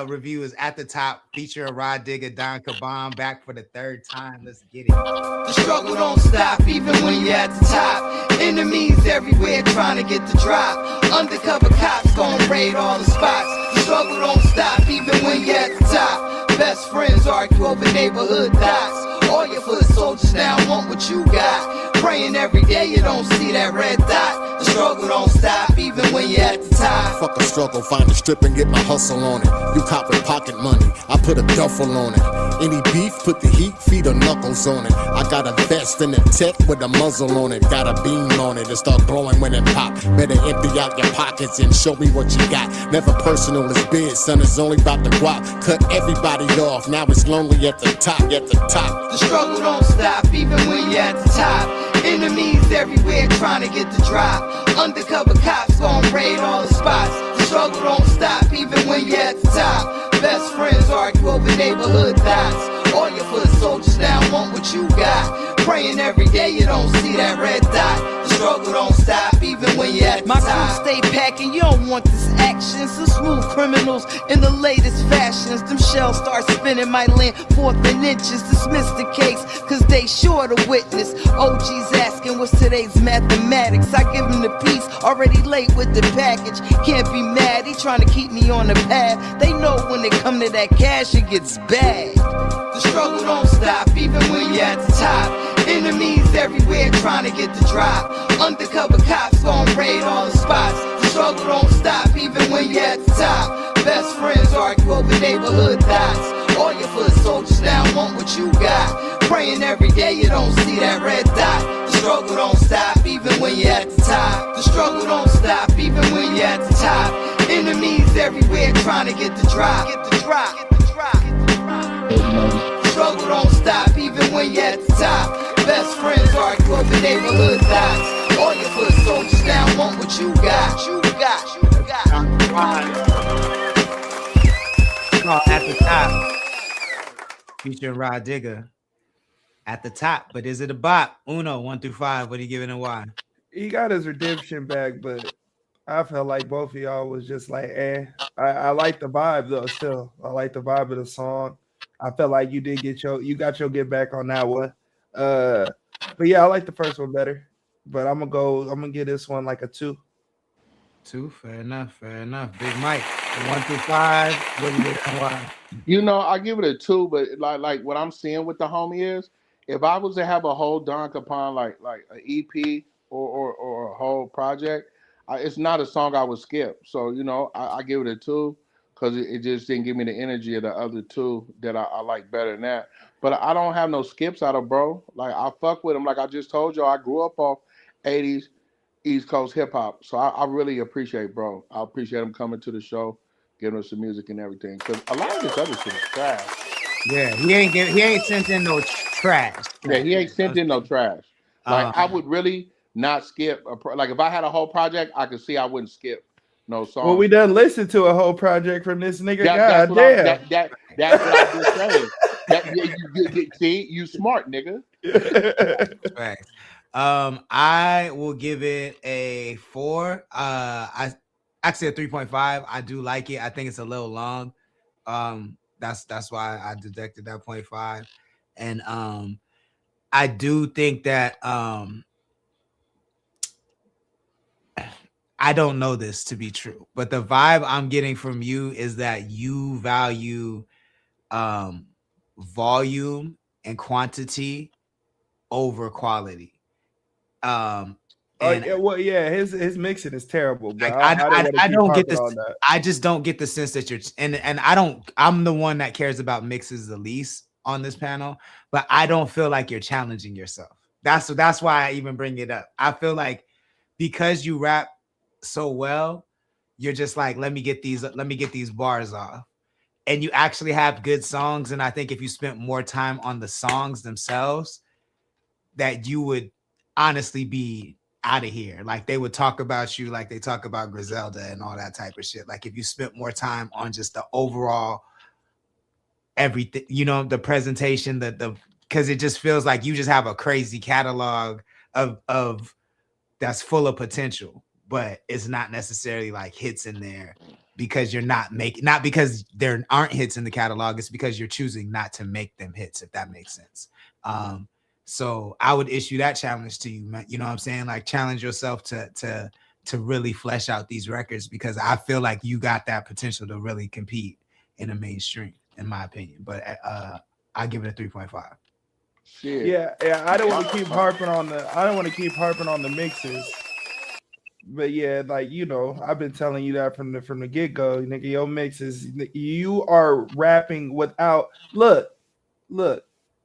Speaker 2: review is At the Top, featuring Rod Digger, Don Caban, back for the 3rd time. Let's get it.
Speaker 8: The struggle don't stop even when you're at the top. Enemies everywhere trying to get the drop. Undercover cops gon' raid all the spots. The struggle don't stop even when you're at the top. Best friends argue over neighborhood dots. All your foot soldiers now want what you got. Praying every day you don't see that red dot. The struggle don't stop even when you're at the top.
Speaker 9: Fuck a struggle, find a strip and get my hustle on it. You cop with pocket money, I put a duffel on it. Any beef, put the heat, feet or knuckles on it. I got a vest and a tech with a muzzle on it. Got a beam on it and start blowing when it pop. Better empty out your pockets and show me what you got. Never personal, it's big, son, it's only about the guap. Cut everybody off, now it's lonely at the top, at the top.
Speaker 8: The struggle don't stop even when you're at the top. Enemies everywhere trying to get the drop. Undercover cops gon' raid all the spots. The struggle don't stop even when you're at the top. Best friends argue over neighborhood dots. All your foot soldiers now want what you got. Praying every day you don't see that red dot. The struggle don't stop even when you're at the top. My crew stay packing, you don't want this action. Some smooth criminals in the latest fashions. Them shells start spinning, might land 4th and inches. Dismiss the case, cause they sure to witness. OG's asking what's today's mathematics. I give him the piece, already late with the package. Can't be mad, he trying to keep me on the path. They know when they come to that cash, it gets bad. The struggle don't stop even when you're at the top. Enemies everywhere trying to get the drop. Undercover cops gon' raid all the spots. The struggle don't stop even when you're at the top. Best friends argue over neighborhood dots. All your foot soldiers now want what you got. Praying every day you don't see that red dot. The struggle don't stop even when you're at the top. The struggle don't stop even when you're at the top. Enemies everywhere trying to get the drop. Get the drop. Get the drop. The struggle don't stop even when you're at the top. Best friends argue over neighborhood dots. All your foot soldiers now want what you got. You got. You got.
Speaker 2: At the Top, featuring Rod Digger. At the Top, but is it a bop? Uno, 1 through 5. What are you giving and why?
Speaker 11: He got his redemption back, but I felt like both of y'all was just like, I like the vibe though. Still, I like the vibe of the song. I felt like you got your get back on that one. But yeah, I like the first one better. But I'm gonna give this one like a 2.
Speaker 2: 2, fair enough. Big Mike, 1 through 5. What do you give and why?
Speaker 7: You know, I give it a 2, but like what I'm seeing with the homie is, if I was to have a whole Don Caban like an EP or a whole project, it's not a song I would skip. So you know, I give it a 2 because it just didn't give me the energy of the other 2 that I like better than that. But I don't have no skips out of bro. Like I fuck with him. Like I just told you, I grew up off 80s East Coast hip hop. So I really appreciate bro. I appreciate him coming to the show, giving us some music and everything. Because a lot of this other shit is trash.
Speaker 2: Yeah, he ain't sent in no trash.
Speaker 7: Yeah, he ain't sent in no trash. Like I would really not skip like if I had a whole project, I could see I wouldn't skip no song.
Speaker 11: Well, we done listened to a whole project from this nigga.
Speaker 7: That's what I'm saying. See, you smart nigga.
Speaker 2: Right. I will give it a 4. I actually a 3.5. I do like it. I think it's a little long. that's why I deducted that 0.5. And I do think that I don't know this to be true, but the vibe I'm getting from you is that you value volume and quantity over quality.
Speaker 11: His mixing is terrible. But
Speaker 2: like, I don't get this. I just don't get the sense that you're and I'm the one that cares about mixes the least on this panel, but I don't feel like you're challenging yourself. That's why I even bring it up. I feel like because you rap so well, you're just like, let me get these bars off. And you actually have good songs. And I think if you spent more time on the songs themselves, that you would honestly be out of here. Like they would talk about you like they talk about Griselda and all that type of shit. Like if you spent more time on just the overall everything, the presentation, because it just feels like you just have a crazy catalog of that's full of potential, but it's not necessarily like hits in there because you're not because there aren't hits in the catalog. It's because you're choosing not to make them hits, if that makes sense. So I would issue that challenge to you, man. You know what I'm saying? Like challenge yourself to really flesh out these records, because I feel like you got that potential to really compete in the mainstream, in my opinion. But I give it a 3.5.
Speaker 11: Yeah. I don't want to keep harping on the mixes. But yeah, like I've been telling you that from the get-go, nigga. Your mixes, you are rapping without look.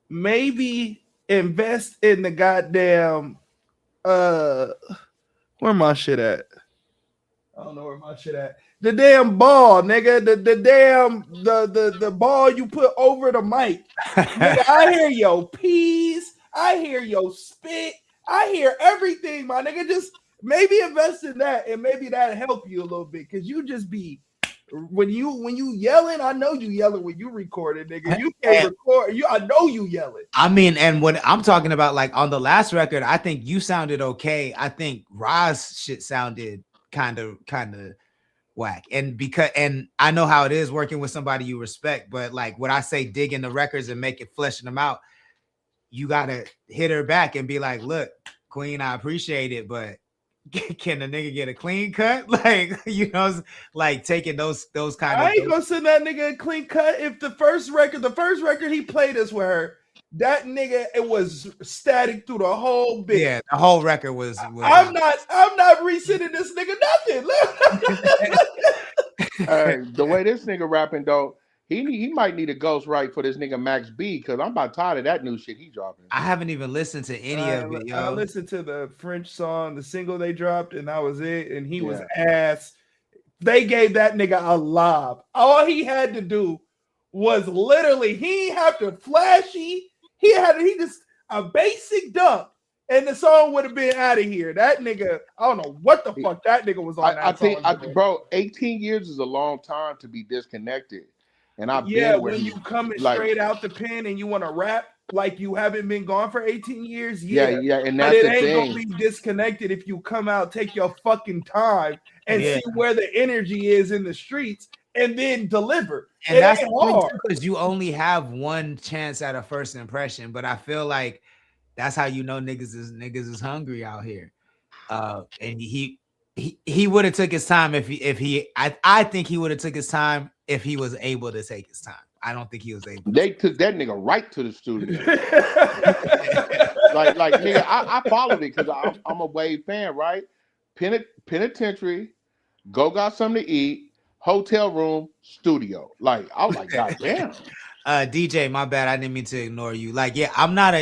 Speaker 11: Maybe invest in the goddamn where my shit at? I don't know where my shit at. The damn ball, nigga. The damn the ball you put over the mic. Nigga, I hear your peas. I hear your spit. I hear everything, my nigga. Just maybe invest in that, and maybe that'll help you a little bit, because you just be when you yelling. I know you yelling when you recorded, nigga. You can't record. I know you yelling.
Speaker 2: I mean, and when I'm talking about like on the last record, I think you sounded okay. I think Roz shit sounded kind of whack, and I know how it is working with somebody you respect, but like when I say digging the records and make it fleshing them out, you gotta hit her back and be like, look, Queen, I appreciate it, but can the nigga get a clean cut? Like, like taking those kind of.
Speaker 11: I ain't gonna send that nigga a clean cut. If the first record he played us with her, that nigga, it was static through the whole bit.
Speaker 2: Yeah, the whole record was
Speaker 11: I'm not resending this nigga nothing.
Speaker 7: The way this nigga rapping though, he might need a ghostwrite for this nigga Max B, because I'm about tired of that new shit he dropping.
Speaker 2: I haven't even listened to any of it, yo.
Speaker 11: I listened to the French song, the single they dropped, and that was it. And he was ass. They gave that nigga a lob. All he had to do was literally, he didn't have to flashy. He just a basic dunk, and the song would have been out of here. That nigga, I don't know what the fuck that nigga was on.
Speaker 7: I think, bro, 18 years is a long time to be disconnected. And
Speaker 11: when you coming straight out the pen and you want to rap like you haven't been gone for 18 years,
Speaker 7: and that's
Speaker 11: but it ain't gonna be disconnected if you come out, take your fucking time, and see where the energy is in the streets, and then deliver.
Speaker 2: And that's hard because you only have one chance at a first impression. But I feel like that's how you know niggas is hungry out here. And he would have took his time I think he would have took his time if he was able to take his time. I don't think he was able.
Speaker 7: They took that nigga right to the studio. like nigga, I followed it because I'm a Wave fan, right? Penitentiary, go got something to eat, hotel room, studio. Like I was like, God damn.
Speaker 2: DJ, my bad. I didn't mean to ignore you. Like, yeah, I'm not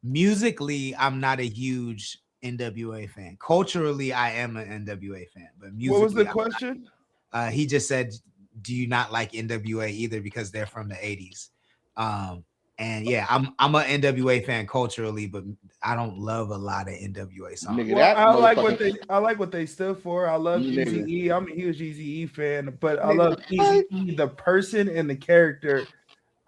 Speaker 2: musically, I'm not a huge NWA fan. Culturally, I am an NWA fan. But musically,
Speaker 11: what was the question?
Speaker 2: He just said, do you not like NWA either because they're from the 80s? And yeah, I'm an NWA fan culturally, but I don't love a lot of NWA songs.
Speaker 11: Nigga, I like what they stood for. I love Eazy-E. I'm a huge Eazy-E fan, but I love Eazy-E, the person and the character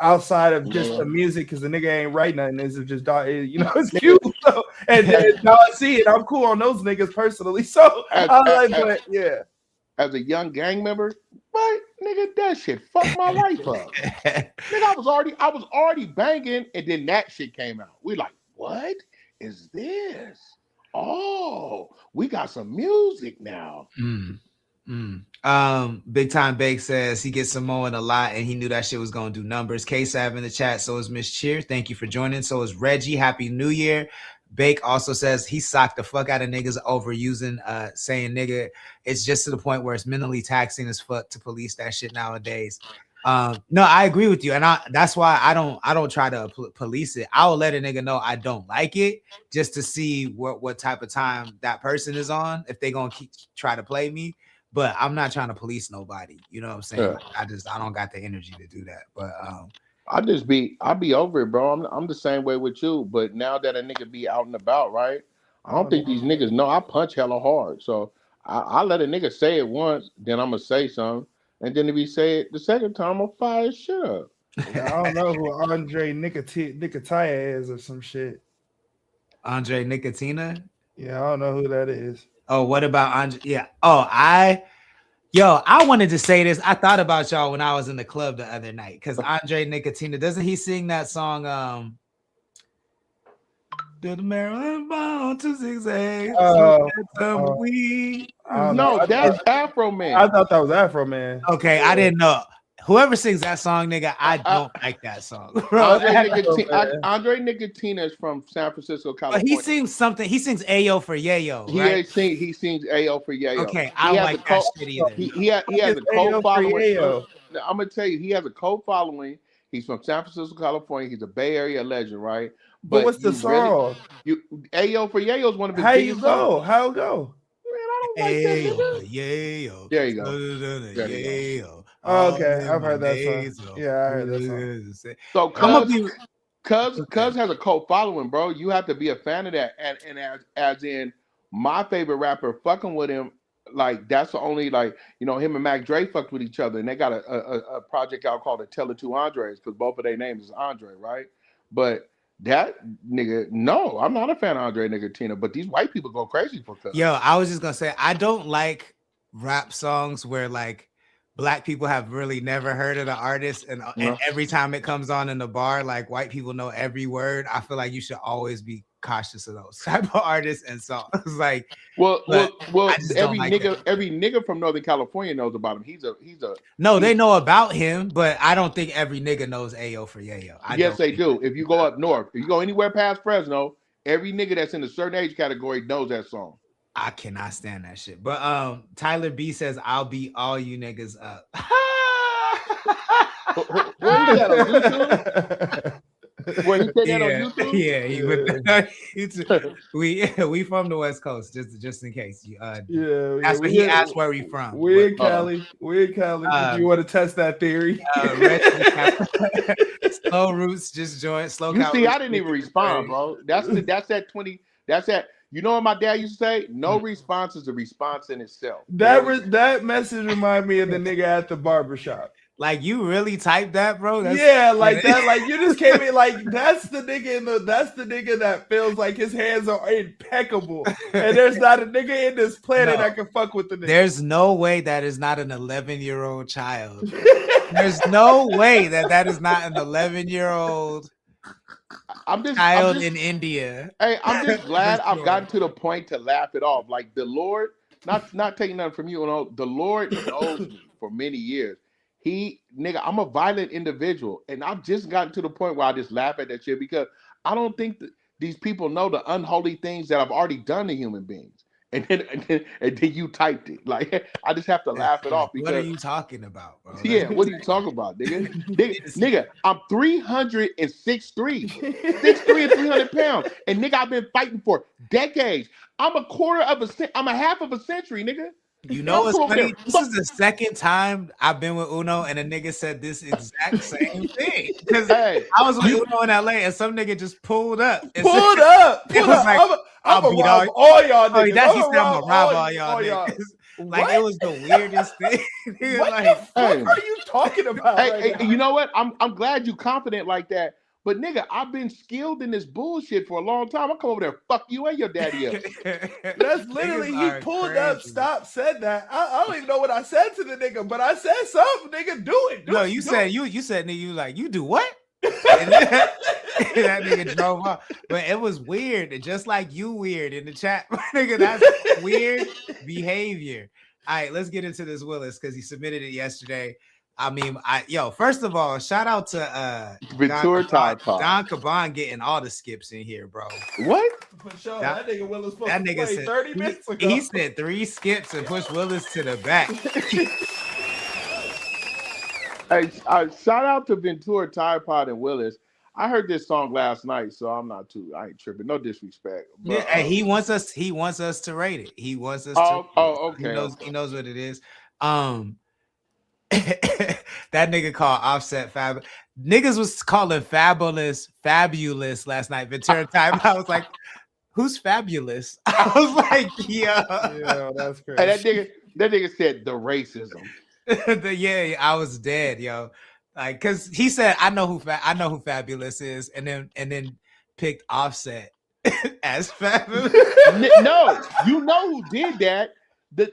Speaker 11: outside of just the music, because the nigga ain't write nothing. It's just it's cute. So, and now I see it. I'm cool on those niggas personally. So
Speaker 7: as a young gang member, but Nigga, that shit fucked my life up. Nigga, I was already banging, and then that shit came out. We like, what is this? Oh, we got some music now.
Speaker 2: Big Time Bake says he gets Samoan a lot and he knew that shit was gonna do numbers. K-Sav in the chat, so is Miss Cheer. Thank you for joining. So is Reggie. Happy New Year. Bake also says he socked the fuck out of niggas over using saying nigga. It's just to the point where it's mentally taxing as fuck to police that shit nowadays. No, I agree with you, and that's why I don't try to police it. I will let a nigga know I don't like it just to see what type of time that person is on, if they gonna try to play me. But I'm not trying to police nobody. You know what I'm saying?
Speaker 7: Yeah.
Speaker 2: Like, I don't got the energy to do that. But
Speaker 7: I be over it, bro. I'm the same way with you. But now that a nigga be out and about, right? I don't think these niggas know I punch hella hard. So I let a nigga say it once, then I'm gonna say something. And then if he say it the second time, I'm gonna fire his shit up.
Speaker 11: I don't know who Andre Nicotaya is or some shit.
Speaker 2: Andre Nicotina?
Speaker 11: Yeah, I don't know who that is.
Speaker 2: Oh, what about Andre? Yeah. Oh, I wanted to say this. I thought about y'all when I was in the club the other night because Andre Nicotina, doesn't he sing that song? Do the Maryland bone to zigzag?
Speaker 7: No, that's Afro Man.
Speaker 11: I thought that was Afro Man.
Speaker 2: Okay, I didn't know. Whoever sings that song, nigga, I don't like that song.
Speaker 7: Andre Nicotina is from San Francisco, California.
Speaker 2: But he sings something. He sings Ayo for Yayo, right?
Speaker 7: He sings Ayo for Yayo.
Speaker 2: Okay, I don't like that shit either.
Speaker 7: He has a cult following. I'm gonna tell you, he has a cult following. He's from San Francisco, California. He's a Bay Area legend, right?
Speaker 11: But what's the song?
Speaker 7: Ayo for Yayo is one of his.
Speaker 11: How you go? How it go?
Speaker 7: Man, I don't like that.
Speaker 2: Yayo.
Speaker 7: There you go.
Speaker 2: Yayo.
Speaker 11: Oh, okay, I've heard that song. Yeah, I heard that song.
Speaker 7: So Cuz has a cult following, bro. You have to be a fan of that. And as in my favorite rapper fucking with him, like that's the only, like, you know, him and Mac Dre fucked with each other, and they got a project out called The Tell It to Andres, because both of their names is Andre, right? But that nigga, no, I'm not a fan of Andre Nicotina, but these white people go crazy for Cuz.
Speaker 2: Yo, I was just gonna say, I don't like rap songs where like Black people have really never heard of the artist, and every time it comes on in the bar, like white people know every word. I feel like you should always be cautious of those type of artists and songs. Like,
Speaker 7: well, every nigga from Northern California knows about him. He's a.
Speaker 2: They know about him, but I don't think every nigga knows Ayo for Yayo.
Speaker 7: Yes, they do. If you go up north, if you go anywhere past Fresno, every nigga that's in a certain age category knows that song.
Speaker 2: I cannot stand that shit. But Tyler B says, I'll beat all you niggas up.
Speaker 7: Where is that on YouTube? Where he said that on YouTube?
Speaker 2: Yeah, he went YouTube. We from the West Coast, just in case. That's what he asked where we from.
Speaker 11: We're in Cali. We're in Cali. You want to test that theory?
Speaker 2: Slow Roots just joined. Slow.
Speaker 7: You see, I didn't even respond, bro. That's that 20. That's that. You know what my dad used to say? No response is a response in itself.
Speaker 11: That message reminded me of the nigga at the barbershop.
Speaker 2: Like, you really typed that, bro?
Speaker 11: Yeah, like that. Like, you just came in like that's the nigga that feels like his hands are impeccable, and there's not a nigga in this planet that can fuck with the nigga.
Speaker 2: There's no way that is not an 11-year-old child. There's no way that is not an 11-year-old. I'm just in India.
Speaker 7: Hey, I'm just glad I've gotten to the point to laugh it off. Like, the Lord, not taking nothing from you, the Lord knows me for many years. I'm a violent individual, and I've just gotten to the point where I just laugh at that shit because I don't think that these people know the unholy things that I've already done to human beings. And then you typed it. Like, I just have to laugh it off. Because,
Speaker 2: what are you talking about, bro?
Speaker 7: Yeah, what are you talking about, nigga? nigga, I'm 306'3", 6'3" and 300 pounds, and nigga, I've been fighting for decades. I'm a half of a century, nigga.
Speaker 2: You know what's funny? This is the second time I've been with Uno and a nigga said this exact same thing. Because I was with Uno in LA and some nigga just pulled up. It was like, I'll beat all y'all niggas. He said, I'm gonna rob all y'all niggas. Like, it was the weirdest thing.
Speaker 11: What the fuck are you talking about?
Speaker 7: Hey, you know what? I'm glad you confident like that. But nigga, I've been skilled in this bullshit for a long time. I come over there, fuck you and your daddy up.
Speaker 11: That's literally, he pulled up, stopped, said that. I don't even know what I said to the nigga, but I said something, nigga, do it.
Speaker 2: No, you said, nigga, you like, you do what? And that nigga drove off. But it was weird, just like you weird in the chat. Nigga, that's weird behavior. All right, let's get into this Willis because he submitted it yesterday. I mean, first of all, shout out to
Speaker 7: Ventura Tide Pod.
Speaker 2: Don Caban getting all the skips in here, bro.
Speaker 7: What?
Speaker 11: For sure. That nigga Willis supposed
Speaker 2: that
Speaker 11: to
Speaker 2: nigga
Speaker 11: play
Speaker 2: said
Speaker 11: 30 minutes ago.
Speaker 2: He said 3 skips and pushed Willis to the back.
Speaker 7: Hey, shout out to Ventura Tide Pod and Willis. I heard this song last night, so I ain't tripping. No disrespect. But,
Speaker 2: yeah, and he wants us to rate it. He wants us
Speaker 7: okay.
Speaker 2: He knows what it is. That nigga called Offset Fab. Niggas was calling Fabulous last night. Ventura Time. I was like, who's Fabulous? I was like,
Speaker 11: yeah, that's crazy.
Speaker 7: And that nigga said the racism.
Speaker 2: Yeah, I was dead, yo. Like, cause he said, I know who Fabulous is, and then picked Offset as Fabulous.
Speaker 7: No, you know who did that. The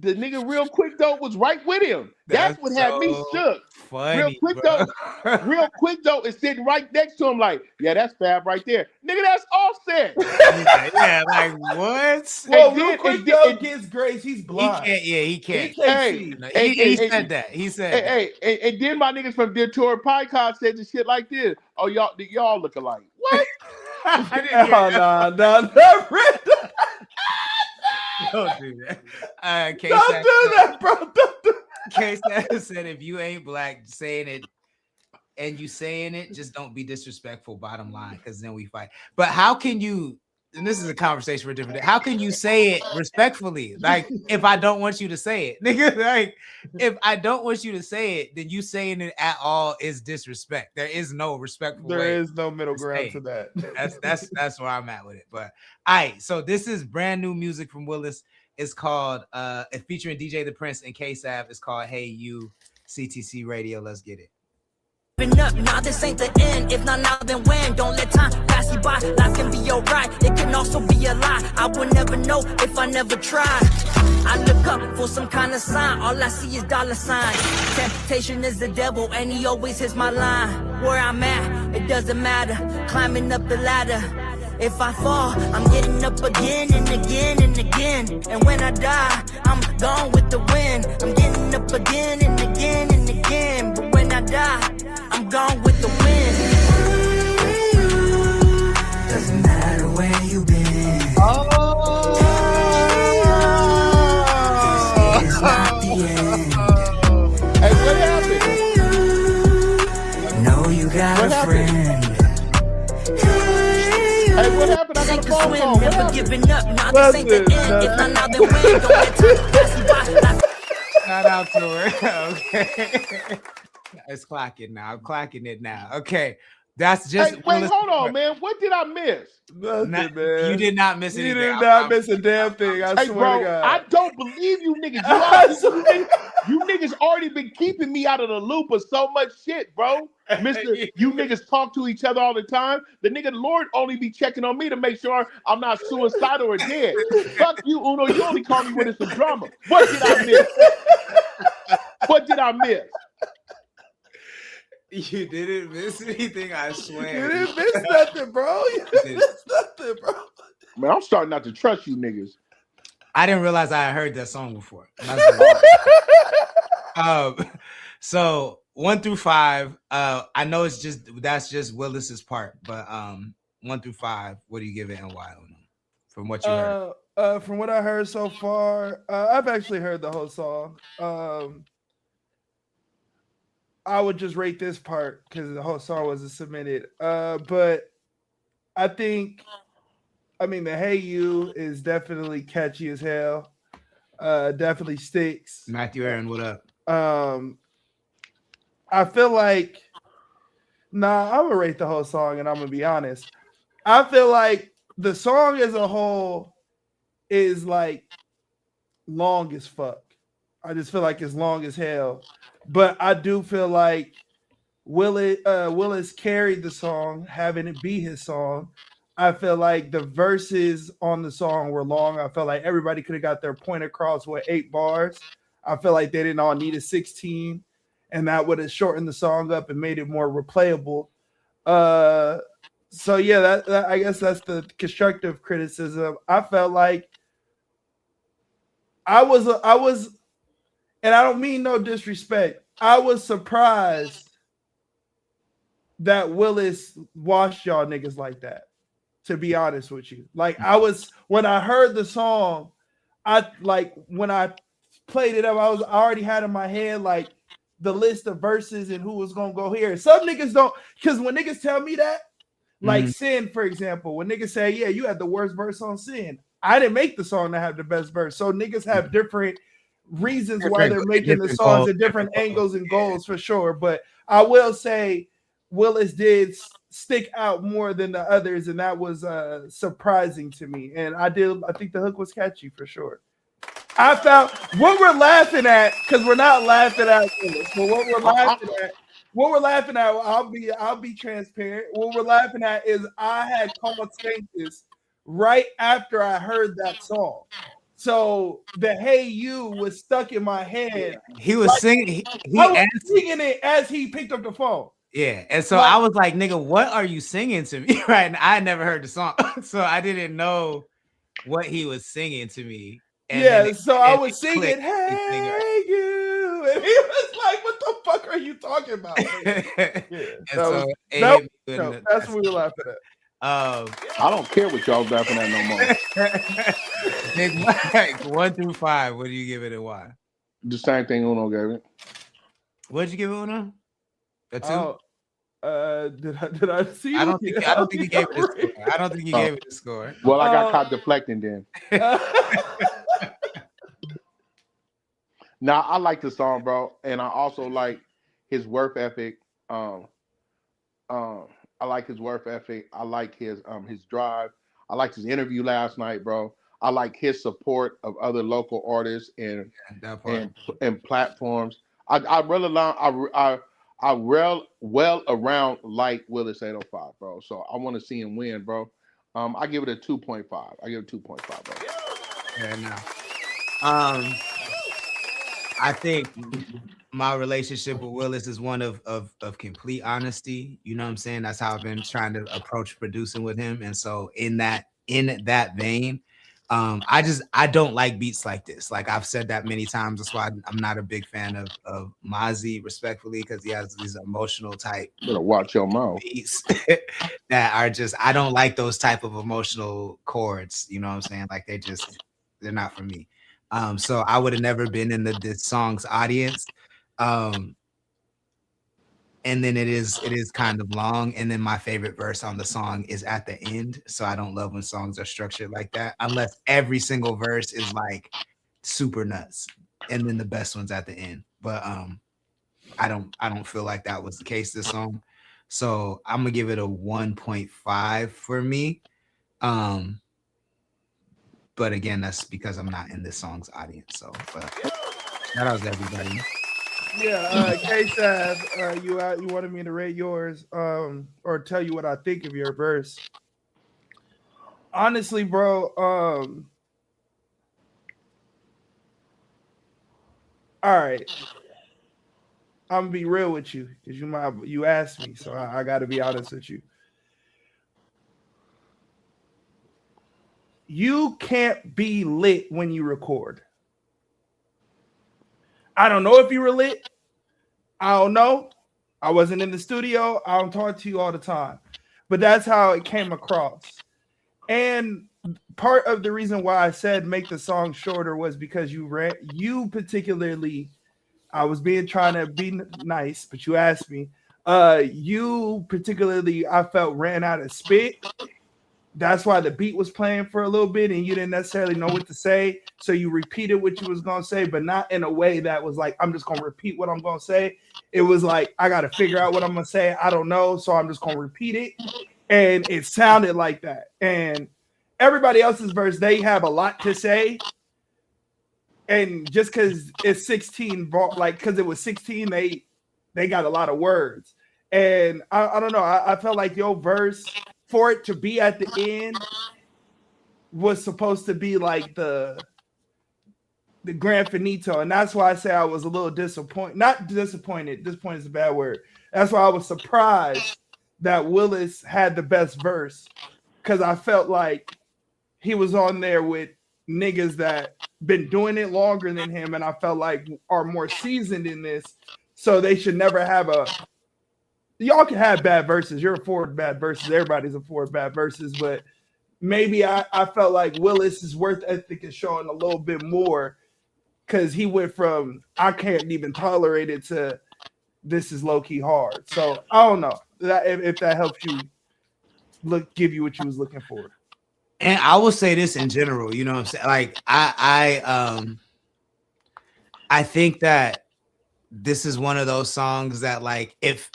Speaker 7: nigga real quick though was right with him. That's what had me shook.
Speaker 2: Funny,
Speaker 7: real quick though is sitting right next to him like, yeah, that's Fab right there. Nigga, that's Offset.
Speaker 2: Yeah, like what?
Speaker 11: Well, real quick though gets grace. He's blind.
Speaker 2: He can't.
Speaker 11: He
Speaker 2: said that. He said.
Speaker 7: And then my niggas from Ventura Podcast said the shit like this. Oh, y'all look alike. What?
Speaker 2: I didn't hear that.
Speaker 11: No.
Speaker 2: Don't do that.
Speaker 11: Don't do that, bro. Don't do
Speaker 2: that. Said if you ain't black saying it and you saying it, just don't be disrespectful, bottom line, because then we fight. But how can you, and this is a conversation for a different day, how can you say it respectfully? Like, if I don't want you to say it, nigga, like, if I don't want you to say it, then you saying it at all is disrespect. There is no respectful way.
Speaker 11: There is no middle ground to that.
Speaker 2: That's where I'm at with it. But all right, so this is brand new music from Willis. It's called featuring DJ The Prince and K-Sav. It's called Hey You, CTC Radio. Let's get it.
Speaker 12: Up, now this ain't the end. If not now, then when? Don't let time pass you by. Life can be alright. It can also be a lie. I would never know if I never tried. I look up for some kind of sign. All I see is dollar signs. Temptation is the devil, and he always hits my line. Where I'm at, it doesn't matter. Climbing up the ladder. If I fall, I'm getting up again and again and again. And when I die, I'm gone with the wind. I'm getting up again and again and again. But when I die, I'm gone with the wind. Doesn't matter where you've been. This is not the end.
Speaker 7: Hey, what happened?
Speaker 12: Know you got a friend.
Speaker 7: Hey, what happened? I got a phone call.
Speaker 12: Never giving up. Now this ain't the end. If not now, then when? Don't let time pass you by.
Speaker 2: Shout out to her. Okay. It's clocking now. I'm clocking it now. Okay. That's just.
Speaker 7: Hey, wait, hold on, man. What did I miss?
Speaker 11: Nothing, man.
Speaker 2: You did not miss anything.
Speaker 11: You did not miss a damn thing. I swear to God.
Speaker 7: I don't believe you niggas. You niggas already been keeping me out of the loop of so much shit, bro. Mister, you niggas talk to each other all the time. The nigga Lord only be checking on me to make sure I'm not suicidal or dead. Fuck you, Uno. You only call me when it's some drama. What did I miss? What did I miss?
Speaker 2: You didn't miss anything, I swear.
Speaker 11: You didn't miss nothing, bro. You didn't miss nothing, bro.
Speaker 7: Man, I'm starting not to trust you niggas.
Speaker 2: I didn't realize I had heard that song before. So 1 through 5. I know that's just Willis's part, but 1 through 5, what do you give it and why? From what you heard?
Speaker 11: From what I heard so far, I've actually heard the whole song. I would just rate this part because the whole song wasn't submitted. But I think, the Hey You is definitely catchy as hell. Definitely sticks.
Speaker 2: Matthew Aaron, what up?
Speaker 11: I feel like, I'm gonna rate the whole song, and I'm gonna be honest. I feel like the song as a whole is like long as fuck. I just feel like it's long as hell. But I do feel like Willis carried the song, having it be his song. I feel like the verses on the song were long. I felt like everybody could have got their point across with 8 bars. I feel like they didn't all need a 16, and that would have shortened the song up and made it more replayable. So yeah, that I guess that's the constructive criticism. I felt like I was, and I don't mean no disrespect. I was surprised that Willis washed y'all niggas like that, to be honest with you. Like, I was, when I heard the song, when I played it up, I already had in my head like the list of verses and who was gonna go here. Some niggas don't, because when niggas tell me that, like Sin, for example, when niggas say, yeah, you had the worst verse on Sin, I didn't make the song to have the best verse. So niggas have different reasons why they're making the songs at different angles and goals, for sure. But I will say Willis did stick out more than the others, and that was surprising to me. And I think the hook was catchy for sure. I found what we're laughing at, because we're not laughing at Willis, but what we're laughing at, I'll be transparent. What we're laughing at is I had called Sanctus right after I heard that song. So the "Hey You" was stuck in my head.
Speaker 2: He was singing.
Speaker 11: I was singing it as he picked up the phone.
Speaker 2: Yeah, and so I was like, "Nigga, what are you singing to me?" Right? And I never heard the song, so I didn't know what he was singing to me. And
Speaker 11: so I was singing, "Hey You," and he was like, "What the fuck are you talking about?" That's what we were laughing at.
Speaker 7: I don't care what y'all laughing at no more.
Speaker 2: Nick, 1 through 5, what do you give it and why?
Speaker 7: The same thing Uno gave it.
Speaker 2: What'd you give it, Uno? A 2?
Speaker 11: Did I see?
Speaker 2: I don't think he gave it a score. I don't think he gave it a score.
Speaker 7: Well, I got caught deflecting then. Now I like the song, bro, and I also like his work ethic. I like his work ethic. I like his drive. I liked his interview last night, bro. I like his support of other local artists and platforms. I well around like Willis 805, bro. So I want to see him win, bro. I give it a 2.5. I give it 2.5, bro.
Speaker 2: Yeah, now. I think my relationship with Willis is one of complete honesty. You know what I'm saying? That's how I've been trying to approach producing with him. And so in that vein, I don't like beats like this. Like I've said that many times. That's why I'm not a big fan of Mozzie, respectfully, because he has these emotional type.
Speaker 7: You better watch your mouth.
Speaker 2: Beats that are just, I don't like those type of emotional chords. You know what I'm saying? Like they're not for me. So I would have never been in this song's audience. And then it is kind of long. And then my favorite verse on the song is at the end. So I don't love when songs are structured like that, unless every single verse is like super nuts. And then the best one's at the end. But I don't feel like that was the case this song. So I'm gonna give it a 1.5 for me. But again, that's because I'm not in this song's audience. So, but shout out to everybody.
Speaker 11: Yeah, K-Sav, you wanted me to rate yours, or tell you what I think of your verse. Honestly, bro, all right. I'm gonna be real with you because you asked me, so I got to be honest with you. You can't be lit when you record. I don't know if you were lit. I don't know. I wasn't in the studio. I don't talk to you all the time. But that's how it came across. And part of the reason why I said make the song shorter was because you particularly, I was trying to be nice, but you asked me. You particularly, I felt, ran out of spit. That's why the beat was playing for a little bit and you didn't necessarily know what to say. So you repeated what you was going to say, but not in a way that was like, I'm just going to repeat what I'm going to say. It was like, I got to figure out what I'm going to say. I don't know. So I'm just going to repeat it. And it sounded like that. And everybody else's verse, they have a lot to say. And just because it's 16, like, because it was 16, they got a lot of words. And I don't know. I felt like your verse, for it to be at the end, was supposed to be like the grand finito. And that's why I say I was a little disappointed. Not disappointed. Disappointed is a bad word. That's why I was surprised that Willis had the best verse, because I felt like he was on there with niggas that been doing it longer than him, and I felt like are more seasoned in this, so they should never have a. Y'all can have bad verses. You're for bad verses. Everybody's for bad verses, but maybe I felt like Willis's work ethic is showing a little bit more, because he went from I can't even tolerate it to this is low key hard. So I don't know if that helps you give you what you was looking for.
Speaker 2: And I will say this in general, you know what I'm saying? Like I think that this is one of those songs that, like, if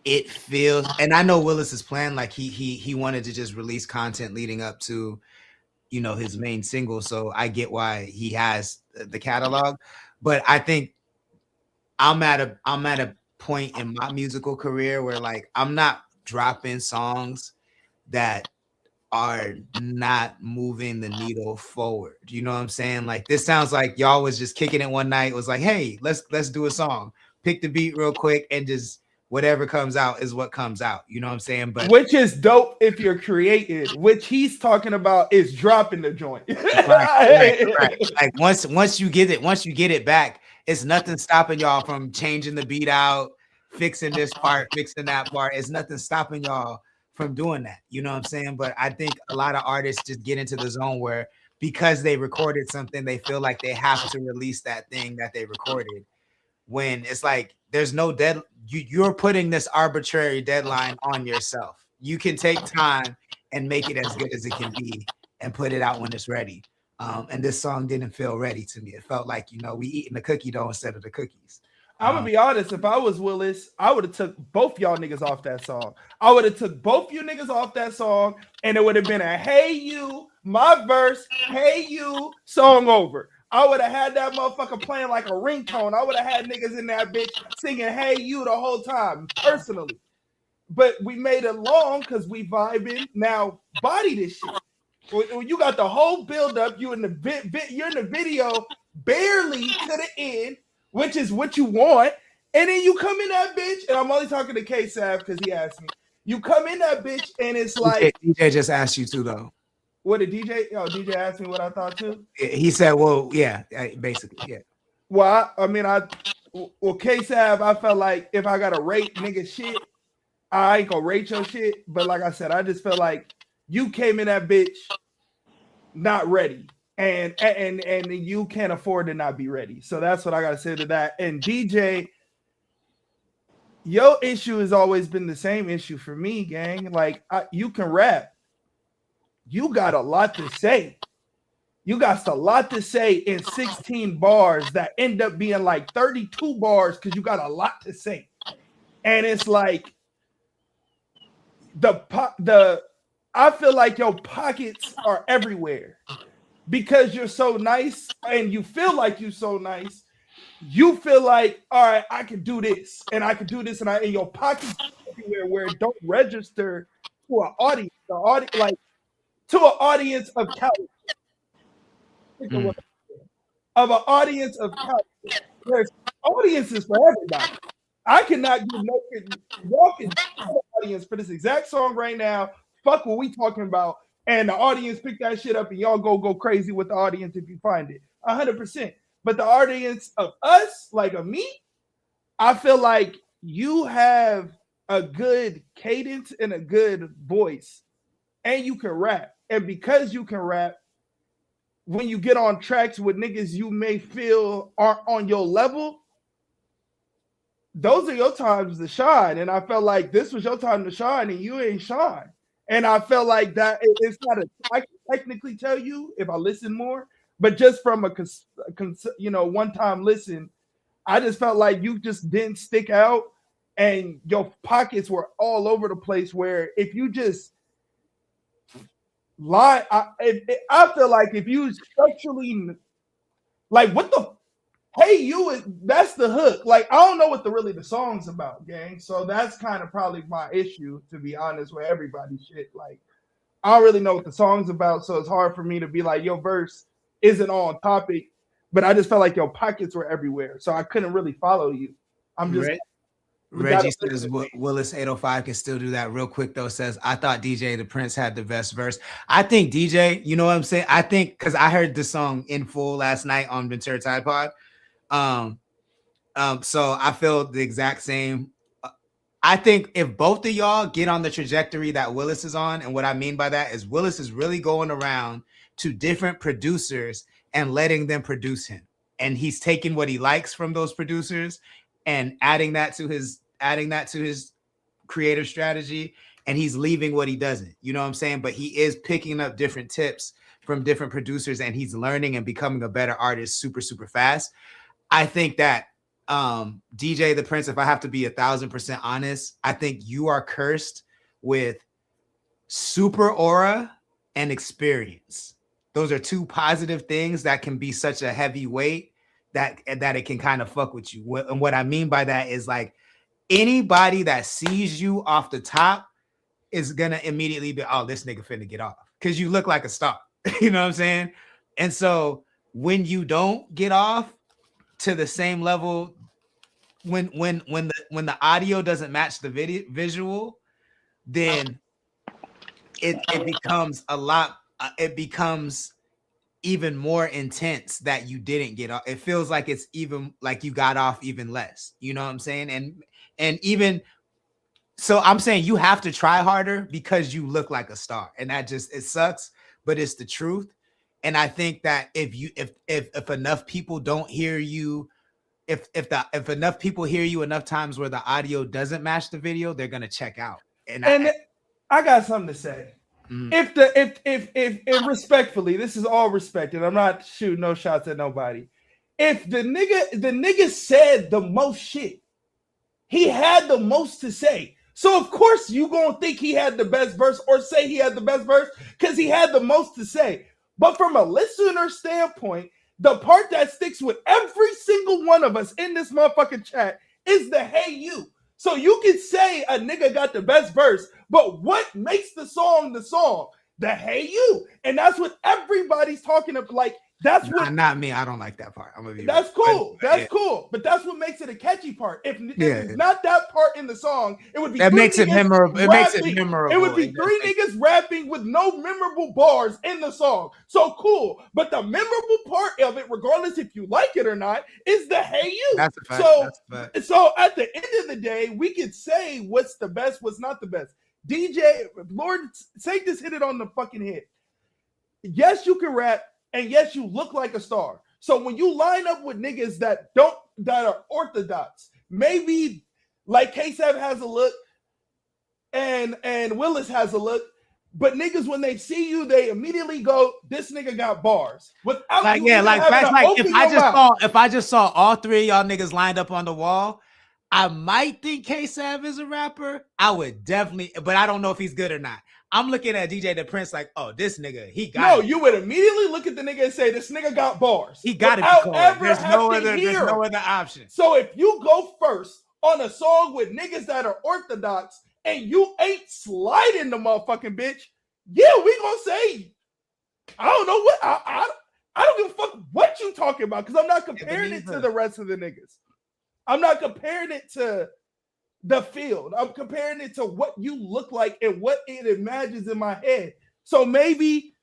Speaker 2: it feels, and I know Willis's plan, like he wanted to just release content leading up to, you know, his main single. So I get why he has the catalog, but I think I'm at a point in my musical career where, like, I'm not dropping songs that are not moving the needle forward. You know what I'm saying? Like, this sounds like y'all was just kicking it one night. It was like, hey, let's do a song. Pick the beat real quick and just whatever comes out is what comes out. You know what I'm saying? But
Speaker 11: which is dope if you're creative. Which he's talking about is dropping the joint.
Speaker 2: right. Like once you get it back, it's nothing stopping y'all from changing the beat out, fixing this part, fixing that part. It's nothing stopping y'all from doing that. You know what I'm saying? But I think a lot of artists just get into the zone where, because they recorded something, they feel like they have to release that thing that they recorded, when it's like there's no you're putting this arbitrary deadline on yourself. You can take time and make it as good as it can be and put it out when it's ready. And this song didn't feel ready to me. It felt like, you know, we eating the cookie dough instead of the cookies.
Speaker 11: I'm gonna be honest. If I was Willis, I would have took both y'all niggas off that song. I would have took both you niggas off that song, and it would have been a "Hey You," my verse, "Hey You" song over. I would have had that motherfucker playing like a ringtone. I would have had niggas in that bitch singing "Hey You" the whole time, personally. But we made it long because we vibing. Now body this shit. You got the whole build up. You're in the video barely to the end, which is what you want, and then you come in that bitch, and I'm only talking to K-Sav because he asked me. You come in that bitch, and it's like
Speaker 2: DJ just asked you to, though.
Speaker 11: What did DJ? Oh, DJ asked me what I thought too.
Speaker 2: He said, "Well, yeah, basically, yeah."
Speaker 11: Well, K-Sav, I felt like if I gotta rate nigga shit, I ain't gonna rate your shit. But like I said, I just felt like you came in that bitch not ready. And you can't afford to not be ready. So that's what I gotta say to that. And DJ, your issue has always been the same issue for me, gang. Like, you can rap. You got a lot to say. You got a lot to say in 16 bars that end up being like 32 bars because you got a lot to say. And it's like I feel like your pockets are everywhere. Because you're so nice and you feel like you're so nice, you feel like, all right, I can do this and I can do this, and your pockets everywhere where it don't register to an audience, like to an audience of caliber. Of an audience of caliber. There's audiences for everybody. I cannot give no y'all can an audience for this exact song right now. Fuck what we talking about. And the audience pick that shit up, and y'all go crazy with the audience if you find it, 100%. But the audience of us, like of me, I feel like you have a good cadence and a good voice, and you can rap. And because you can rap, when you get on tracks with niggas you may feel aren't on your level, those are your times to shine. And I felt like this was your time to shine, and you ain't shine. And I felt like that it's not I can technically tell you if I listen more, but just from a one-time listen, I just felt like you just didn't stick out, and your pockets were all over the place. Where if you just lie, I feel like if you structurally, like, what the Hey You, that's the hook. Like, I don't know what the song's about, gang. So that's kind of probably my issue, to be honest, with everybody's shit. Like, I don't really know what the song's about, so it's hard for me to be like, your verse isn't on topic, but I just felt like your pockets were everywhere, so I couldn't really follow you. I'm just...
Speaker 2: Reggie says Willis 805 can still do that. Real quick though, says I thought DJ the Prince had the best verse. I think DJ, you know what I'm saying? I think because I heard the song in full last night on Ventura Tide Pod. So I feel the exact same. I think if both of y'all get on the trajectory that Willis is on, and what I mean by that is Willis is really going around to different producers and letting them produce him, and he's taking what he likes from those producers and adding that to his creative strategy, and he's leaving what he doesn't. You know what I'm saying? But he is picking up different tips from different producers, and he's learning and becoming a better artist super, super fast. I think that DJ the Prince, if I have to be 1,000% honest, I think you are cursed with super aura and experience. Those are two positive things that can be such a heavy weight that it can kind of fuck with you. And what I mean by that is, like, anybody that sees you off the top is gonna immediately be, oh, this nigga finna get off, because you look like a star. You know what I'm saying? And so when you don't get off to the same level, when the audio doesn't match the visual, then it becomes a lot. It becomes even more intense that you didn't get off. It feels like it's even like you got off even less. You know what I'm saying? And even so, I'm saying you have to try harder because you look like a star, and that just, it sucks, but it's the truth. And I think that if enough people don't hear you, if enough people hear you enough times where the audio doesn't match the video, they're gonna check out. And
Speaker 11: I got something to say. If respectfully, this is all respected, I'm not shooting no shots at nobody. If the nigga said the most shit, he had the most to say. So of course you gonna think he had the best verse or say he had the best verse because he had the most to say. But from a listener standpoint, the part that sticks with every single one of us in this motherfucking chat is the hey you. So you can say a nigga got the best verse, but what makes the song? The hey you. And that's what everybody's talking about. Like, that's what,
Speaker 2: not me. I don't like that part. I'm gonna be
Speaker 11: that's cool. That's cool. But that's what makes it a catchy part. If it's not that part in the song, it would be
Speaker 2: that makes it memorable. It makes it memorable.
Speaker 11: It would be three niggas rapping with no memorable bars in the song. So cool. But the memorable part of it, regardless if you like it or not, is the hey you.
Speaker 2: That's a fact.
Speaker 11: So at the end of the day, we could say what's the best, what's not the best. DJ, Lord, Saint just hit it on the fucking head. Yes, you can rap. And yes, you look like a star. So when you line up with niggas that are orthodox, maybe like K7 has a look and Willis has a look, but niggas, when they see you, they immediately go, this nigga got bars. Without
Speaker 2: like, yeah, like that's like if I just saw all three of y'all niggas lined up on the wall, I might think K7 is a rapper. I would definitely, but I don't know if he's good or not. I'm looking at DJ the Prince like, oh, this nigga, he got it.
Speaker 11: You would immediately look at the nigga and say, this nigga got bars.
Speaker 2: He got to be called. There's no other option.
Speaker 11: So if you go first on a song with niggas that are orthodox and you ain't sliding the motherfucking bitch, yeah, we gonna say, I don't know what, I don't give a fuck what you talking about, because I'm not comparing it to the rest of the niggas. I'm not comparing it to the field. I'm comparing it to what you look like and what it imagines in my head. So maybe,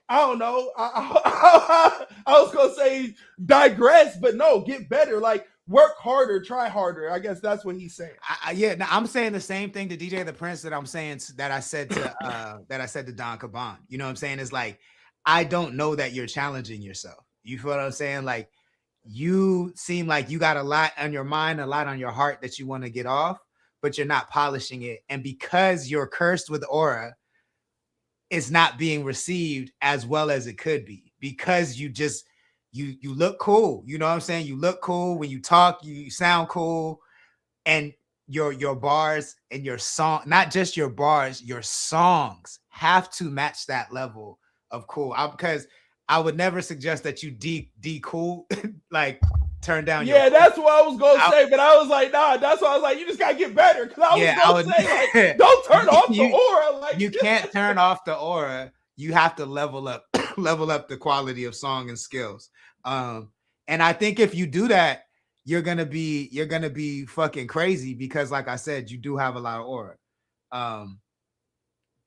Speaker 11: I don't know, I was going to say digress, but no, get better. Like, work harder, try harder. I guess that's what he's saying.
Speaker 2: I'm saying the same thing to DJ the Prince that I'm saying, that I said to Don Caban. You know what I'm saying? It's like, I don't know that you're challenging yourself. You feel what I'm saying? Like, you seem like you got a lot on your mind, a lot on your heart that you want to get off, but you're not polishing it. And because you're cursed with aura, it's not being received as well as it could be, because you look cool. You know what I'm saying? You look cool when you talk, you sound cool, and your bars and your song, not just your bars, your songs have to match that level of cool. Because I would never suggest that you de cool like turn down.
Speaker 11: Yeah, that's what I was gonna say, but I was like, nah. That's why I was like, you just gotta get better. Because I was gonna say, like, don't turn off the aura. Like,
Speaker 2: you can't turn off the aura. You have to level up the quality of song and skills. And I think if you do that, you're gonna be fucking crazy because, like I said, you do have a lot of aura.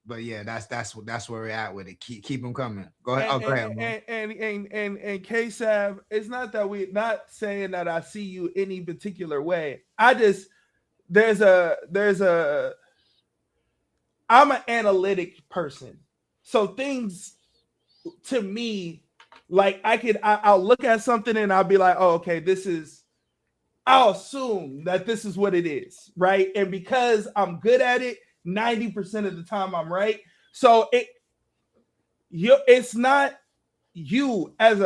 Speaker 2: But yeah, that's where we're at with it. Keep them coming. Go ahead. Go ahead.
Speaker 11: And K-Sav, it's not that we're not saying that I see you any particular way. I just I'm an analytic person. So things to me, like I'll look at something and I'll be like, oh, okay, I'll assume that this is what it is, right? And because I'm good at it, 90% of the time I'm right. So it's not you as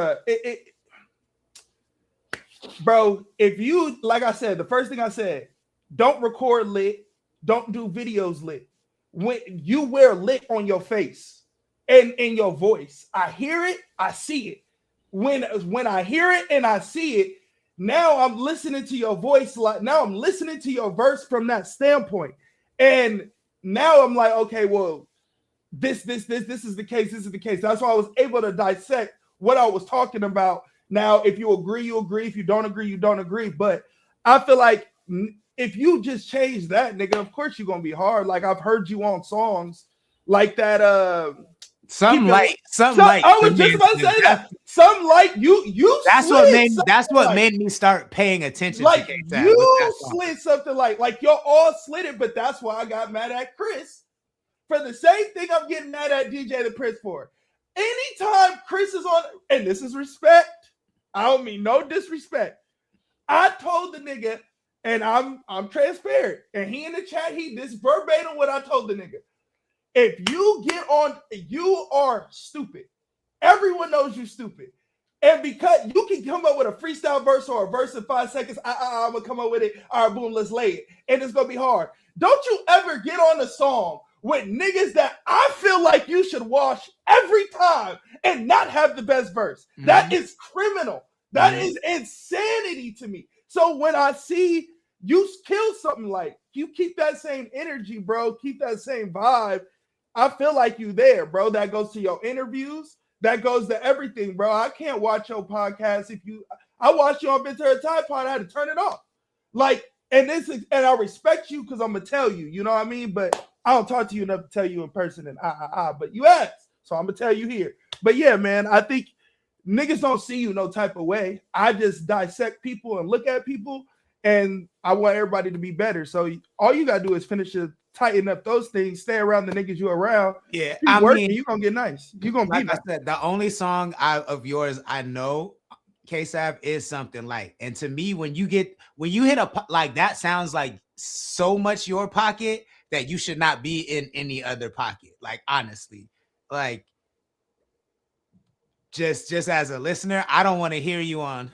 Speaker 11: bro. If you, like I said, the first thing I said, don't record lit, don't do videos lit. When you wear lit on your face and in your voice, I hear it, I see it. When I hear it and I see it, now I'm listening to your voice. Like now I'm listening to your verse from that standpoint, and now I'm like, okay, well, this is the case. This is the case. That's why I was able to dissect what I was talking about. Now, if you agree, you agree. If you don't agree, you don't agree. But I feel like if you just change that, nigga, of course you're gonna be hard. Like I've heard you on songs like that.
Speaker 2: Something like.
Speaker 11: I was just about to say that. Some like you. That's
Speaker 2: what made me start paying attention.
Speaker 11: Like
Speaker 2: to
Speaker 11: you slid something like y'all all slid it, but that's why I got mad at Chris for the same thing I'm getting mad at DJ the Prince for. Anytime Chris is on, and this is respect. I don't mean no disrespect. I told the nigga, and I'm transparent, and he in the chat, this verbatim what I told the nigga. If you get on, you are stupid. Everyone knows you stupid. And because you can come up with a freestyle verse or a verse in 5 seconds, I'm going to come up with it. All right, boom, let's lay it. And it's going to be hard. Don't you ever get on a song with niggas that I feel like you should wash every time and not have the best verse. Mm-hmm. That is criminal. That is insanity to me. So when I see you kill something like, you keep that same energy, bro, keep that same vibe, I feel like you there, bro. That goes to your interviews. That goes to everything, bro. I can't watch your podcast I watched you on Been to a Tide Pod. I had to turn it off. Like, and I respect you because I'm gonna tell you, you know what I mean? But I don't talk to you enough to tell you in person and but you asked, so I'm gonna tell you here. But yeah, man, I think niggas don't see you no type of way. I just dissect people and look at people, and I want everybody to be better. So all you gotta do is tighten up those things, stay around the niggas you around.
Speaker 2: Yeah,
Speaker 11: you're gonna get nice. You're gonna be
Speaker 2: like I said, the only song of yours I know, K-Sav, is Something Like. And to me, when you hit a like that, sounds like so much your pocket that you should not be in any other pocket. Like honestly, like just as a listener, I don't want to hear you on.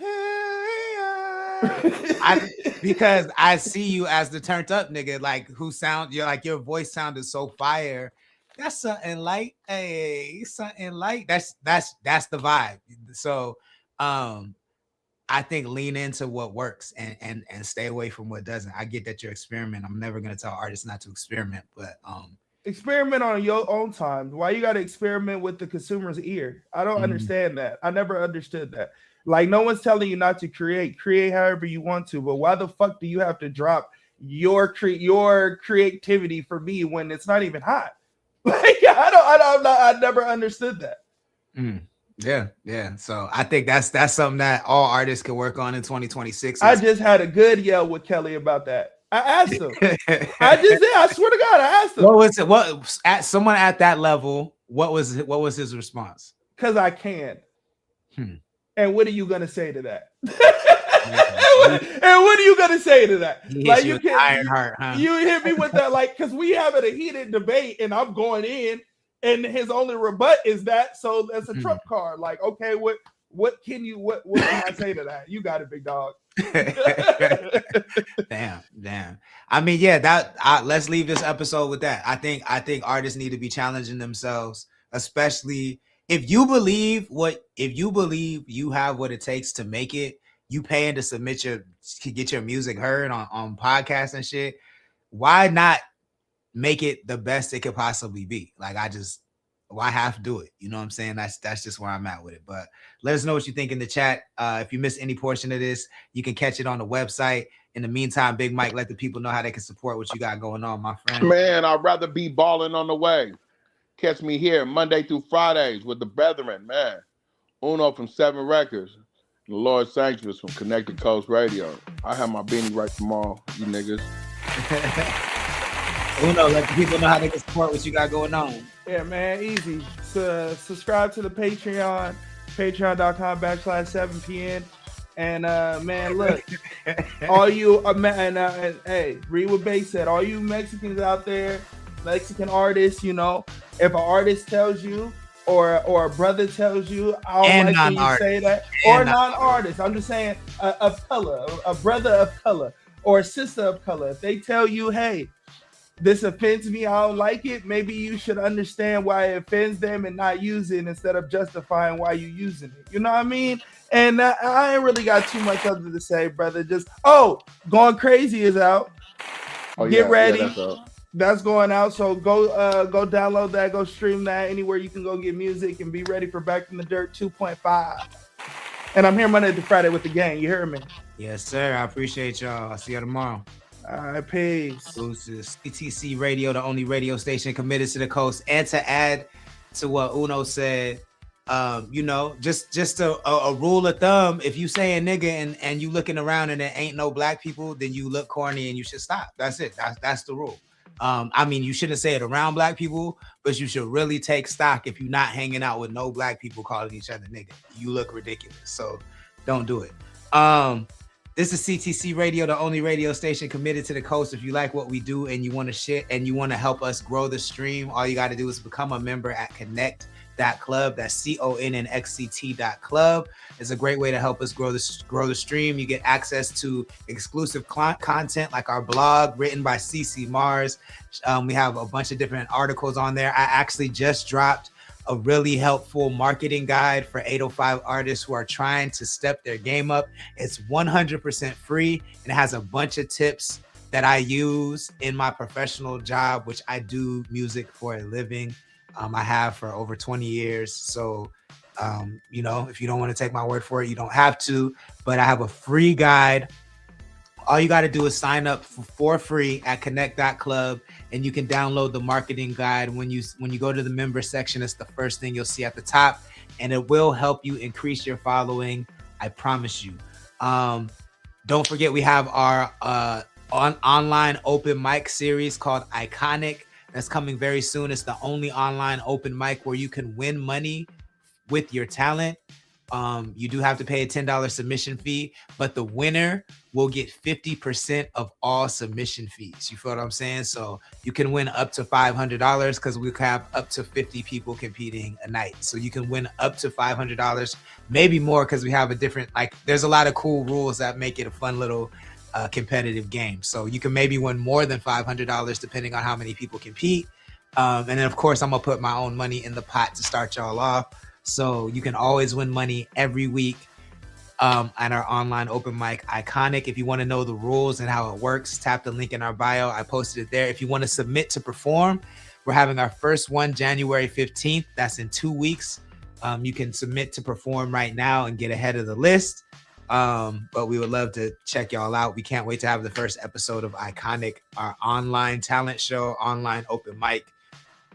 Speaker 2: Because I see you as the turned up nigga, like your voice sounded so fire. That's something like, hey, something like that's the vibe. So I think lean into what works and stay away from what doesn't. I get that you're experimenting. I'm never gonna tell artists not to experiment, but
Speaker 11: experiment on your own time. Why you gotta experiment with the consumer's ear? I don't understand that. I never understood that. Like, no one's telling you not to create however you want to, but why the fuck do you have to drop your creativity for me when it's not even hot? Like, I never understood that.
Speaker 2: Yeah. So I think that's something that all artists can work on in 2026.
Speaker 11: I just had a good yell with Kelly about that. I asked him. I swear to God, I asked him.
Speaker 2: What was it? What at someone at that level? What was his response?
Speaker 11: Because I can. And what are you gonna say to that? And what are you gonna say to that? Like you can Ironheart, huh? You hit me with that, like, because we having a heated debate, and I'm going in, and his only rebut is that. So that's a trump card. Like, okay, what can I say to that? You got it, big dog.
Speaker 2: Damn. I mean, yeah, let's leave this episode with that. I think artists need to be challenging themselves, especially if you believe you have what it takes to make it, you paying to get your music heard on podcasts and shit. Why not make it the best it could possibly be? Like, why have to do it? You know what I'm saying? That's just where I'm at with it. But let us know what you think in the chat. If you missed any portion of this, you can catch it on the website. In the meantime, Big Mike, let the people know how they can support what you got going on, my friend.
Speaker 7: Man, I'd rather be balling on the way. Catch me here Monday through Fridays with the brethren, man. Uno from 7 Records. The Lord Sanctuous from Connect the Coast Radio. I have my beanie right tomorrow, you niggas.
Speaker 2: Uno, let the people know how they can support what you got going on.
Speaker 11: Yeah, man, easy. So, subscribe to the Patreon, patreon.com/7pn. And man, look, all you hey, read what Bay said. All you Mexicans out there, Mexican artists, you know, if an artist tells you or a brother tells you, I don't like when you say that, or non-artist. I'm just saying of color, a brother of color or a sister of color. If they tell you, hey, this offends me, I don't like it, maybe you should understand why it offends them and not use it instead of justifying why you're using it. You know what I mean? And I ain't really got too much other to say, brother. Just, Going Crazy is out. Get ready. Yeah, that's going out. So go download that, go stream that anywhere you can go get music, and be ready for Back in the Dirt 2.5. And I'm here Monday to Friday with the gang. You hear me?
Speaker 2: Yes, sir. I appreciate y'all. I'll see you tomorrow.
Speaker 11: All right, peace.
Speaker 2: CTC Radio, the only radio station committed to the coast. And to add to what Uno said, you know, just a rule of thumb, if you saying nigga and you looking around and there ain't no black people, then you look corny and you should stop. That's it. That's the rule. I mean, you shouldn't say it around black people, but you should really take stock if you're not hanging out with no black people calling each other nigga. You look ridiculous. So don't do it. This is CTC Radio, the only radio station committed to the coast. If you like what we do and you want to shit and you want to help us grow the stream, all you got to do is become a member at connect.club. That's connect.club. It's a great way to help us grow the stream. You get access to exclusive content like our blog written by CC Mars. We have a bunch of different articles on there. I actually just dropped a really helpful marketing guide for 805 artists who are trying to step their game up. It's 100% free and it has a bunch of tips that I use in my professional job, which I do music for a living. I have for over 20 years. So, you know, if you don't want to take my word for it, you don't have to, but I have a free guide. All you got to do is sign up for free at connect.club, and you can download the marketing guide. When you go to the member section, it's the first thing you'll see at the top, and it will help you increase your following. I promise you. Don't forget, we have our online open mic series called Iconic. That's coming very soon. It's the only online open mic where you can win money with your talent. You do have to pay a $10 submission fee, but the winner will get 50% of all submission fees. You feel what I'm saying? So you can win up to $500 because we have up to 50 people competing a night. So you can win up to $500, maybe more, because we have a different, like, there's a lot of cool rules that make it a fun little competitive game. So you can maybe win more than $500 depending on how many people compete. And then of course I'm gonna put my own money in the pot to start y'all off. So you can always win money every week at our online open mic Iconic. If you want to know the rules and how it works, tap the link in our bio. I posted it there. If you want to submit to perform, we're having our first one January 15th. That's in 2 weeks. You can submit to perform right now and get ahead of the list. But we would love to check y'all out. We can't wait to have the first episode of Iconic, our online talent show, online open mic.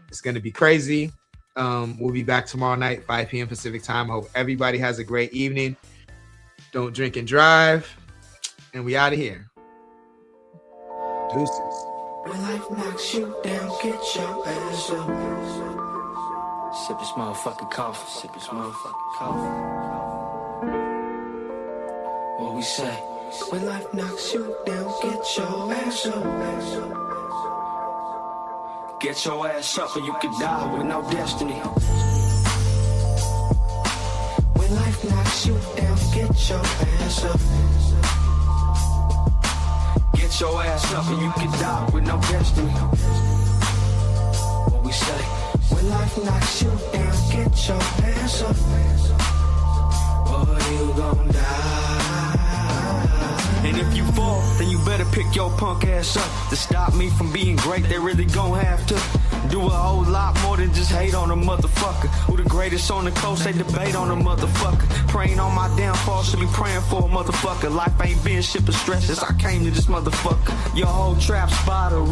Speaker 2: It's going to be crazy. We'll be back tomorrow night, 5 p.m. Pacific time. I hope everybody has a great evening. Don't drink and drive. And we out of here. Deuces.
Speaker 13: When life knocks you down, get your ass up. Sip this motherfucking coffee. Sip this motherfucking coffee. What we say? When life knocks you down, get your ass up. Get your ass up or you could die with no destiny. When life knocks you down, get your ass up. Get your ass up or you could die with no destiny. What we say? When life knocks you down, get your ass up. Or you gon' die.
Speaker 14: And if you fall, then you better pick your punk ass up. To stop me from being great, they really gon' have to do a whole lot more than just hate on a motherfucker. Who the greatest on the coast, they debate on a motherfucker. Praying on my downfall, should be praying for a motherfucker. Life ain't been shit but stress since I came to this motherfucker. Your whole trap spot